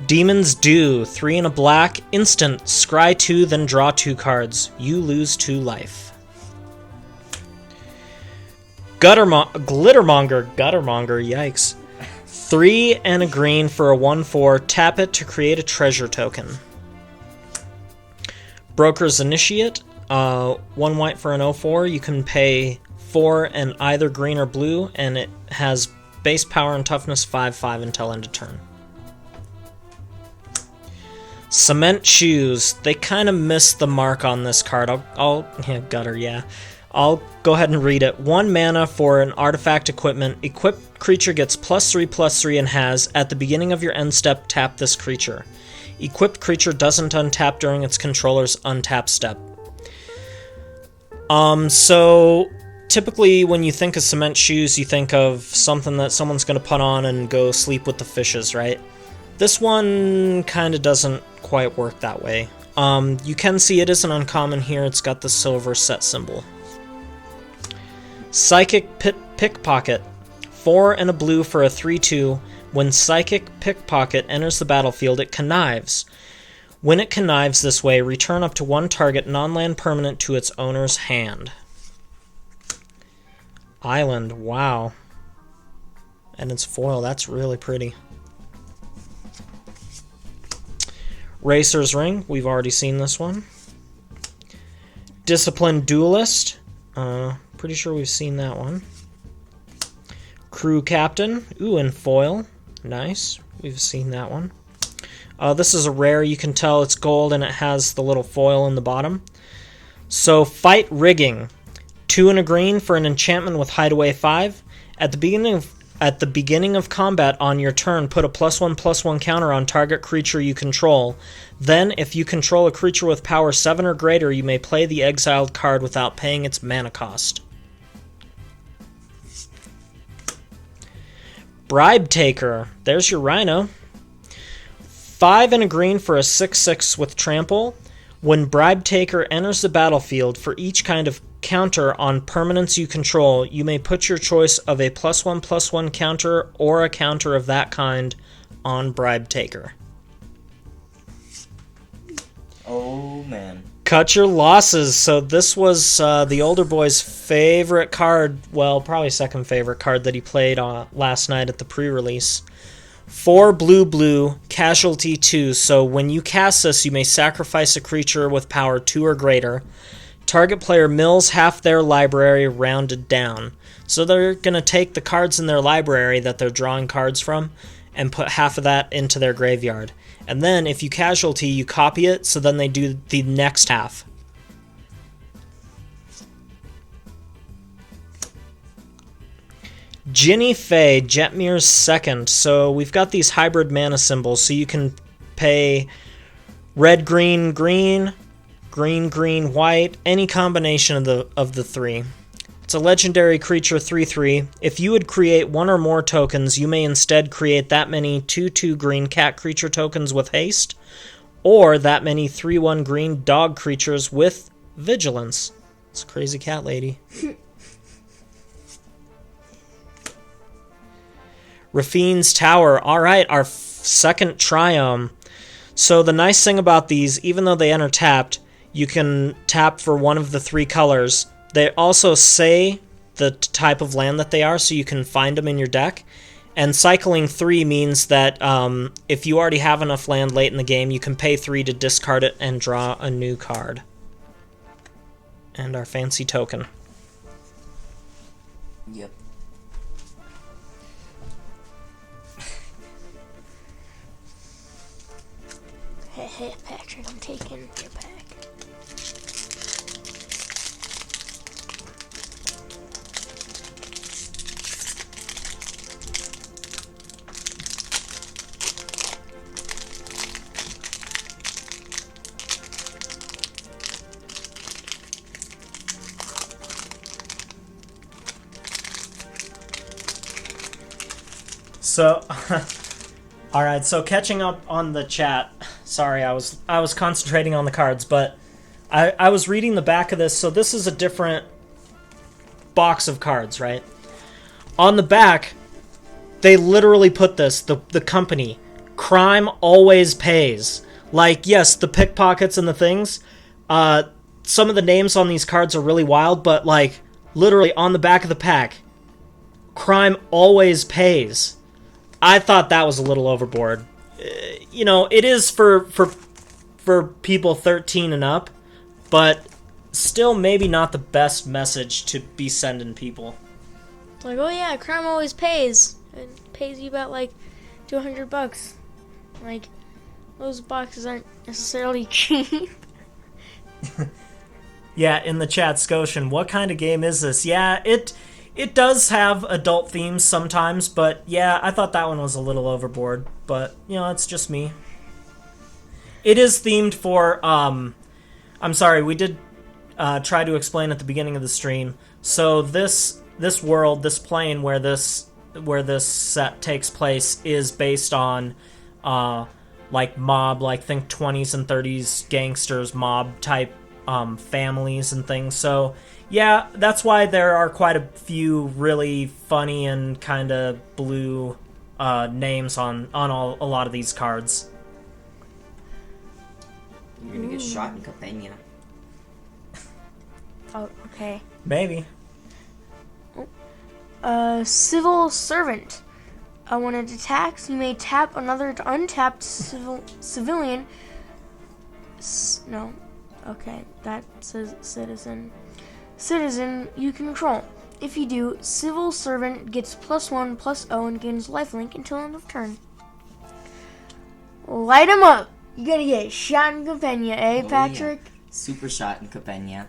Demon's Due, 3 and a black, instant, scry 2, then draw 2 cards. You lose 2 life. Glittermonger, yikes. 3 and a green for a 1/4, tap it to create a treasure token. Broker's Initiate, 1 white for an 0/4. You can pay 4 and either green or blue, and it has base power and toughness 5/5 until end of turn. Cement Shoes. They kind of missed the mark on this card. Yeah, gutter, yeah. I'll go ahead and read it. 1 mana for an artifact equipment. Equipped creature gets +3/+3 and has, at the beginning of your end step, tap this creature. Equipped creature doesn't untap during its controller's untap step. So typically when you think of Cement Shoes, you think of something that someone's going to put on and go sleep with the fishes, right? This one kind of doesn't quite work that way. You can see it is an uncommon here. It's got the silver set symbol. Psychic Pickpocket. 4 and a blue for a 3/2. When Psychic Pickpocket enters the battlefield, it connives. When it connives this way, return up to 1 target non-land permanent to its owner's hand. Island, wow. And it's foil, that's really pretty. Racer's Ring, we've already seen this one. Disciplined Duelist, pretty sure we've seen that one. Crew Captain, ooh, and foil, nice, we've seen that one. This is a rare, you can tell it's gold and it has the little foil in the bottom. So, Fight Rigging, 2 and a green for an enchantment with Hideaway 5. At the beginning of combat on your turn, put a +1/+1 counter on target creature you control. Then, if you control a creature with power 7 or greater, you may play the exiled card without paying its mana cost. Bribe Taker, there's your Rhino. 5 and a green for a 6/6 with Trample. When Bribe Taker enters the battlefield, for each kind of counter on permanents you control, you may put your choice of a +1/+1 counter or a counter of that kind on Bribe Taker. Oh, man. Cut Your Losses. So this was the older boy's favorite card, well, probably second favorite card that he played last night at the pre-release. 4 blue, casualty 2. So when you cast this, you may sacrifice a creature with power 2 or greater. Target player mills half their library rounded down. So they're going to take the cards in their library that they're drawing cards from and put half of that into their graveyard. And then if you casualty, you copy it, so then they do the next half. Ginny Faye, Jetmir's second. So we've got these hybrid mana symbols, so you can pay red, green, green, green, green, white, any combination of the 3. It's a legendary creature 3/3. If you would create 1 or more tokens, you may instead create that many 2/2 green cat creature tokens with haste, or that many 3/1 green dog creatures with vigilance. It's a crazy cat lady. Rafine's Tower. Alright, our second Triome. So the nice thing about these, even though they enter tapped, you can tap for one of the 3 colors. They also say the type of land that they are, so you can find them in your deck. And cycling 3 means that if you already have enough land late in the game, you can pay 3 to discard it and draw a new card. And our fancy token. Yep. Hey, Patrick, I'm taking your pack. So, alright, so catching up on the chat. Sorry, I was concentrating on the cards, but I was reading the back of this, so this is a different box of cards, right? On the back, they literally put this, the company, crime always pays. Like, yes, the pickpockets and the things, some of the names on these cards are really wild, but like, literally on the back of the pack, crime always pays. I thought that was a little overboard. You know, it is for people 13 and up, but still maybe not the best message to be sending people. It's like, oh yeah, crime always pays. It pays you about like $200. Like, those boxes aren't necessarily cheap. Yeah, in the chat, Scotian, what kind of game is this? Yeah, it does have adult themes sometimes, but yeah, I thought that one was a little overboard. But, it's just me. It is themed for, I'm sorry, we did try to explain at the beginning of the stream. So this world, this plane where this set takes place is based on, like mob, like think 20s and 30s gangsters, mob type families and things. So yeah, that's why there are quite a few really funny and kind of blue names on a lot of these cards. You're gonna get shot in Capenna. Oh, okay. Maybe. Civil Servant. When it attacks, you may tap another untapped civilian. No. Okay, that says citizen. Citizen you control. If you do, Civil Servant gets +1/+0 and gains lifelink until end of turn. Light him up! You gotta get shot in Capenna, Patrick? Yeah. Super shot in Capenna.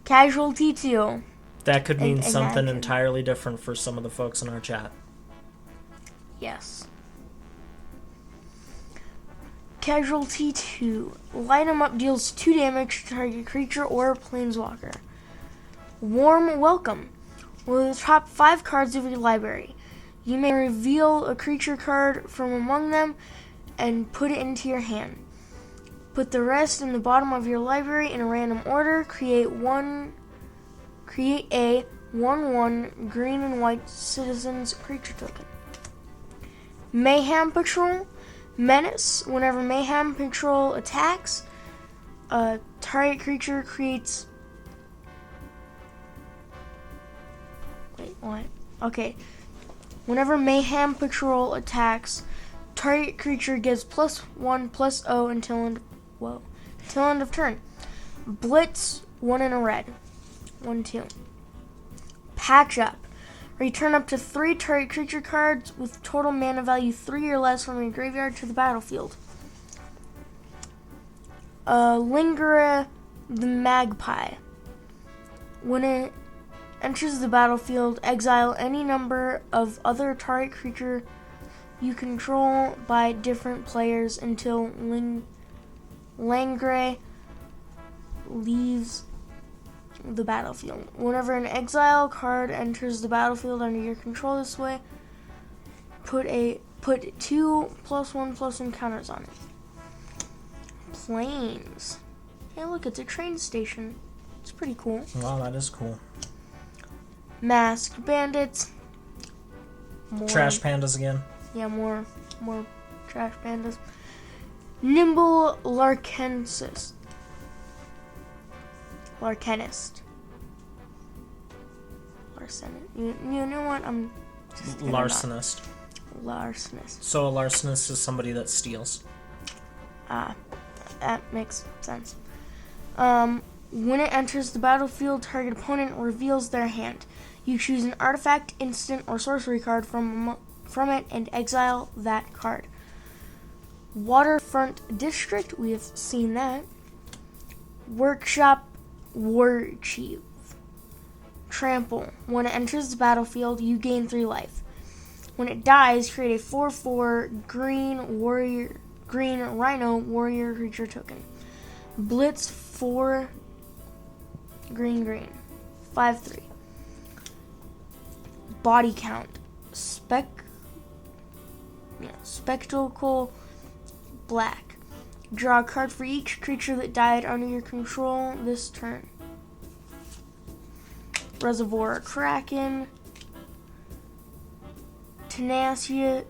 Casualty 2. That could mean something Imagine. entirely different for some of the folks in our chat. Yes. Casualty 2. Light 'em up deals 2 damage to target creature or planeswalker. Warm Welcome. With the top 5 cards of your library, you may reveal a creature card from among them and put it into your hand. Put the rest in the bottom of your library in a random order. Create a 1/1 green and white citizens creature token. Mayhem Patrol. Menace. Whenever Mayhem Patrol attacks, a target creature creates... Wait, what? Okay. Whenever Mayhem Patrol attacks, target creature gets +1/+0 until end of turn. Blitz, 1 in a red. 1/2. Patch Up. Return up to 3 target creature cards with total mana value 3 or less from your graveyard to the battlefield. Lingara the Magpie. When it enters the battlefield, exile any number of other target creature you control by different players until Lingara leaves the battlefield. Whenever an exile card enters the battlefield under your control this way, put 2 +1/+1 counters on it. Planes. Hey, look, it's a train station. It's pretty cool. Wow, that is cool. Masked Bandits. More, Trash pandas again. Yeah, more trash pandas. Nimble Larkenist. Larcenist. You know what? I'm just gonna Larcenist. Larcenist. So a larcenist is somebody that steals. That makes sense. When it enters the battlefield, target opponent reveals their hand. You choose an artifact, instant, or sorcery card from it and exile that card. Waterfront District, we have seen that. Workshop War Chief. Trample. When it enters the battlefield, you gain 3 life. When it dies, create a 4/4 green rhino warrior creature token. Blitz 4 green 5/3. Body count. Spectacle black. Draw a card for each creature that died under your control this turn. Reservoir Kraken. Tenacious.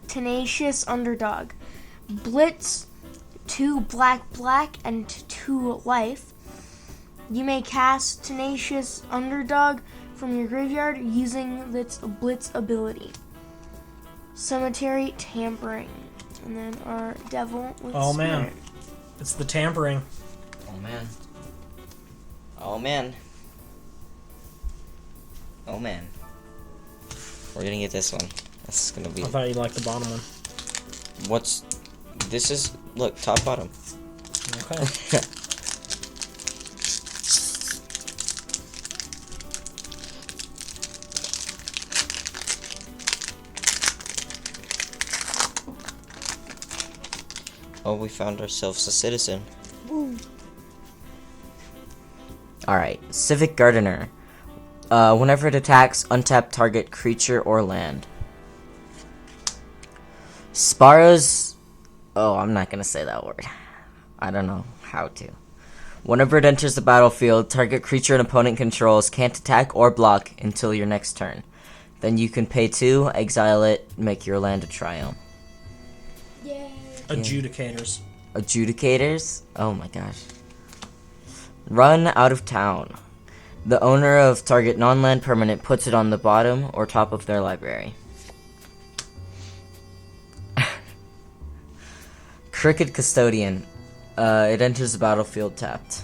Tenacious Underdog. Blitz 2 black and 2 life. You may cast Tenacious Underdog from your graveyard using its Blitz ability. Cemetery Tampering. And then our Devil with Oh, Spirit. man. It's the tampering. Oh man. Oh man. Oh man. We're gonna get this one. This is gonna be. I thought you liked the bottom one. What's. This is. Look, top bottom. Okay. Oh, we found ourselves a citizen. Alright, Civic Gardener. Whenever it attacks, untap target creature or land. Sparrow's... Oh, I'm not gonna say that word. I don't know how to. Whenever it enters the battlefield, target creature an opponent controls can't attack or block until your next turn. Then you can pay 2, exile it, make your land a triumph. Yay. Adjudicators. Adjudicators? Oh my gosh. Run out of town. The owner of target non-land permanent puts it on the bottom or top of their library. Crooked Custodian. It enters the battlefield tapped.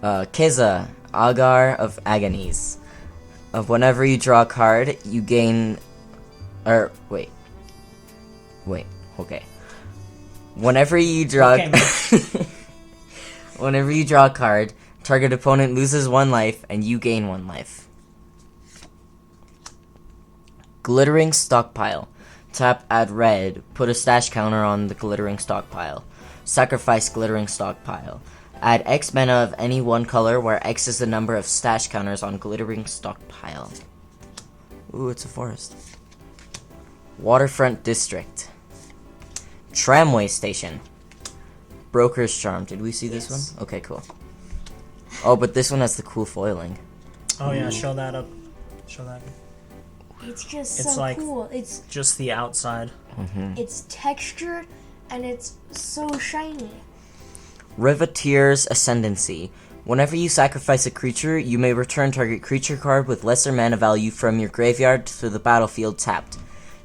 Keza, Agar of Agonies. Whenever you draw a card, you gain... Wait, okay. Whenever you draw... Okay, Whenever you draw a card, target opponent loses 1 life, and you gain 1 life. Glittering Stockpile. Tap, add red, put a stash counter on the Glittering Stockpile. Sacrifice Glittering Stockpile. Add X mana of any one color, where X is the number of stash counters on Glittering Stockpile. Ooh, it's a forest. Waterfront District. Tramway Station. Broker's Charm. Did we see this one? Okay, cool. Oh, but this one has the cool foiling. Oh yeah, show that up. Show that. It's just It's so like- cool. It's Just the outside. it's textured and it's so shiny. Rivetier's Ascendancy. Whenever you sacrifice a creature, you may return target creature card with lesser mana value from your graveyard to the battlefield tapped.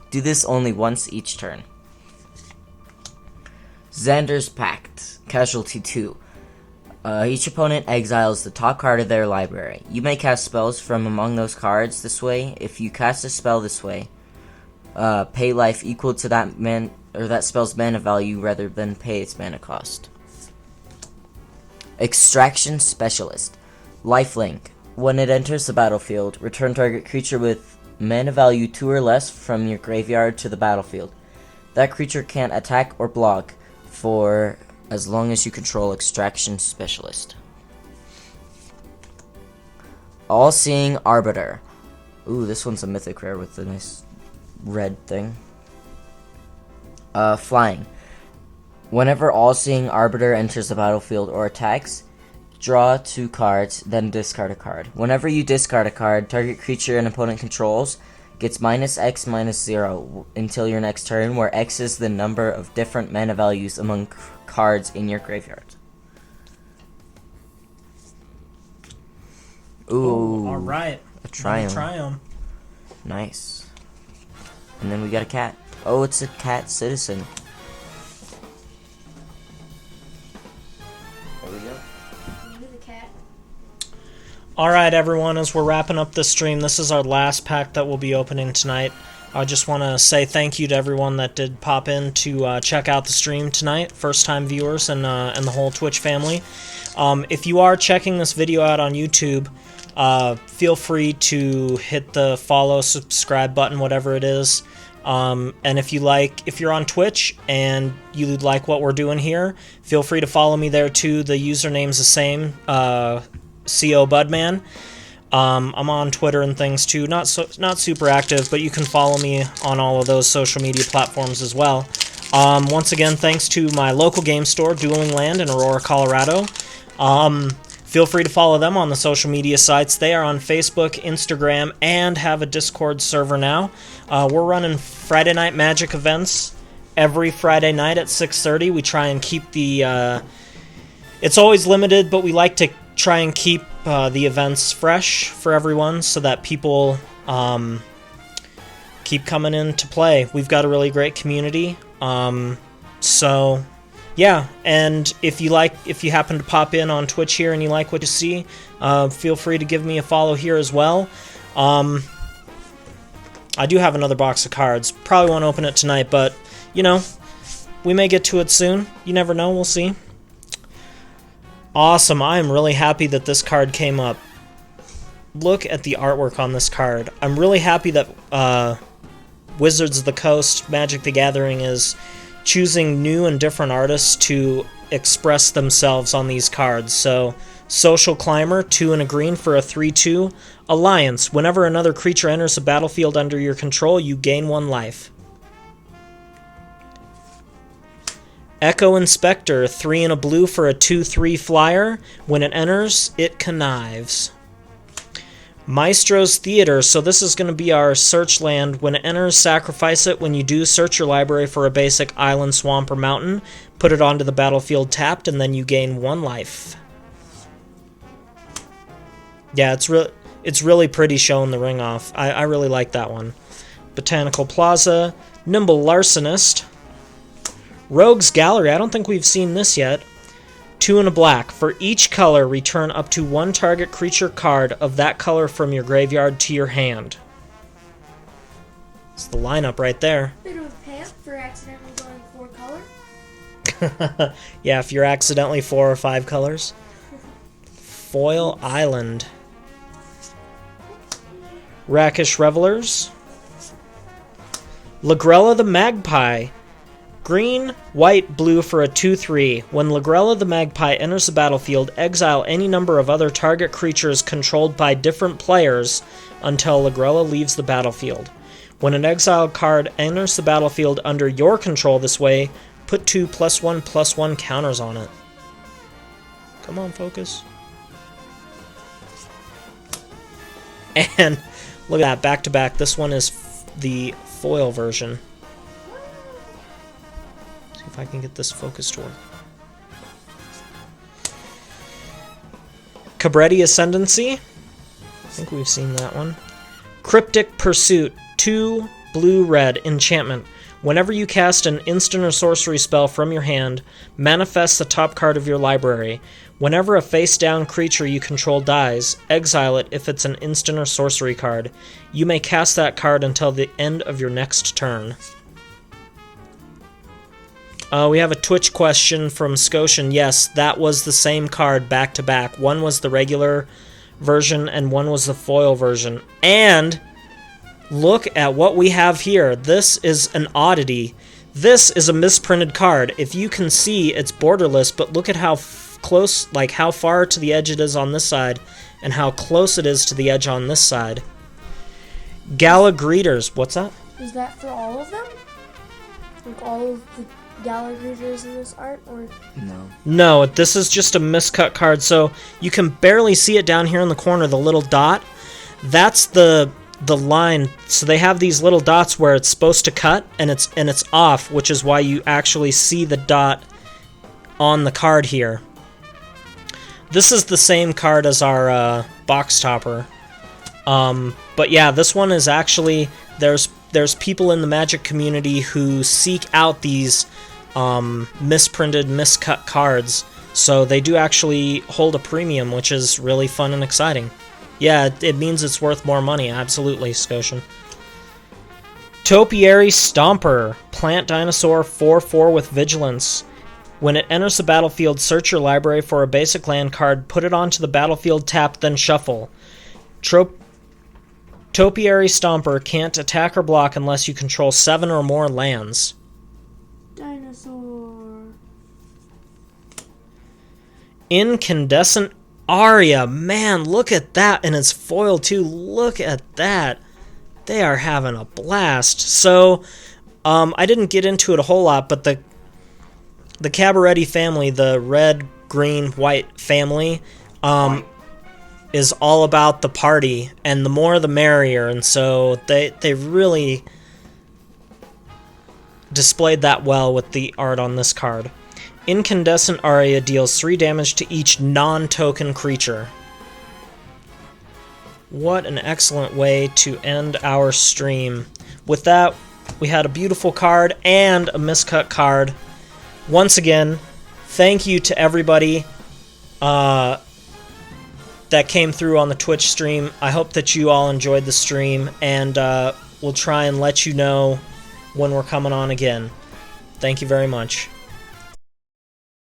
Do this only once each turn. Xander's Pact. Casualty 2. Each opponent exiles the top card of their library. You may cast spells from among those cards this way. If you cast a spell this way, pay life equal to that spell's mana value rather than pay its mana cost. Extraction Specialist. Lifelink. When it enters the battlefield, return target creature with mana value 2 or less from your graveyard to the battlefield. That creature can't attack or block for as long as you control Extraction Specialist. All-Seeing Arbiter. Ooh, this one's a mythic rare with a nice red thing. Flying. Whenever All-Seeing Arbiter enters the battlefield or attacks, draw 2 cards, then discard a card. Whenever you discard a card, target creature an opponent controls gets -X -0 until your next turn, where X is the number of different mana values among cards in your graveyard. Ooh. Oh, all right. A Triumph. Triumph. Nice. And then we got a cat. Oh, it's a cat citizen. There we go. The cat. All right, everyone. As we're wrapping up this stream, this is our last pack that we'll be opening tonight. I just want to say thank you to everyone that did pop in to check out the stream tonight, first-time viewers and the whole Twitch family. If you are checking this video out on YouTube, feel free to hit the follow, subscribe button, whatever it is. And if you're on Twitch and you like what we're doing here, feel free to follow me there too. The username's the same, CO Budman. I'm on Twitter and things too. Not super active, but you can follow me on all of those social media platforms as well. Once again, thanks to my local game store, Dueling Land in Aurora, Colorado. Feel free to follow them on the social media sites. They are on Facebook, Instagram, and have a Discord server now. We're running Friday Night Magic events every Friday night at 6:30. We try and keep the... it's always limited, but we like to try and keep the events fresh for everyone so that people keep coming into play. We've got a really great community. So yeah, and if you happen to pop in on Twitch here and you like what you see, feel free to give me a follow here as well. I do have another box of cards. Probably won't open it tonight, but you know, we may get to it soon. You never know, we'll see. Awesome, I am really happy that this card came up. Look at the artwork on this card. I'm really happy that Wizards of the Coast, Magic the Gathering is choosing new and different artists to express themselves on these cards. So, Social Climber, 2 and a green for a 3/2. Alliance, whenever another creature enters the battlefield under your control, you gain 1 life. Echo Inspector, 3 and a blue for a 2/3 flyer. When it enters, it connives. Maestro's Theater, so this is going to be our search land. When it enters, sacrifice it. When you do, search your library for a basic island, swamp, or mountain. Put it onto the battlefield tapped, and then you gain 1 life. Yeah, it's really pretty showing the ring off. I really like that one. Botanical Plaza, Nimble Larcenist. Rogue's Gallery, I don't think we've seen this yet. 2 and a black. For each color, return up to 1 target creature card of that color from your graveyard to your hand. It's the lineup right there. Bit of a pant for accidentally going 4 color. Yeah, if you're accidentally 4 or 5 colors. Foil Island. Rakish Revelers. Lingara the Magpie. Green, white, blue for a 2/3. When Lingara the Magpie enters the battlefield, exile any number of other target creatures controlled by different players until Lingara leaves the battlefield. When an exiled card enters the battlefield under your control this way, put 2 +1/+1 counters on it. Come on, focus. And look at that, back to back. This one is the foil version. If I can get this focus to work. Cavretti Ascendancy. I think we've seen that one. Cryptic Pursuit. 2 blue-red enchantment. Whenever you cast an instant or sorcery spell from your hand, manifest the top card of your library. Whenever a face-down creature you control dies, exile it if it's an instant or sorcery card. You may cast that card until the end of your next turn. We have a Twitch question from Scotian. Yes, that was the same card back to back. One was the regular version and one was the foil version. And look at what we have here. This is an oddity. This is a misprinted card. If you can see, it's borderless, but look at how close, like how far to the edge it is on this side and how close it is to the edge on this side. Gala Greeters. What's that? Is that for all of them? Like all of the Gala Greeters in this art, or No. No, this is just a miscut card, so you can barely see it down here in the corner, the little dot. That's the line. So they have these little dots where it's supposed to cut, and it's off, which is why you actually see the dot on the card here. This is the same card as our box topper. But yeah, this one is actually, there's people in the Magic community who seek out these misprinted, miscut cards, so they do actually hold a premium, which is really fun and exciting. Yeah, it means it's worth more money, absolutely, Scotian. Topiary Stomper, plant dinosaur 4/4 with vigilance. When it enters the battlefield, search your library for a basic land card, put it onto the battlefield tapped, then shuffle. Topiary Stomper can't attack or block unless you control 7 or more lands. dinosaur? Incandescent Aria. Man, look at that. And it's foil too. Look at that. They are having a blast. So, I didn't get into it a whole lot, but the Cavretti family, the red, green, white family, is all about the party, and the more the merrier, and so they really displayed that well with the art on this card. Incandescent Aria deals 3 damage to each non-token creature. What an excellent way to end our stream. With that, we had a beautiful card and a miscut card. Once again, thank you to everybody that came through on the Twitch stream. I hope that you all enjoyed the stream, and we'll try and let you know when we're coming on again. Thank you very much.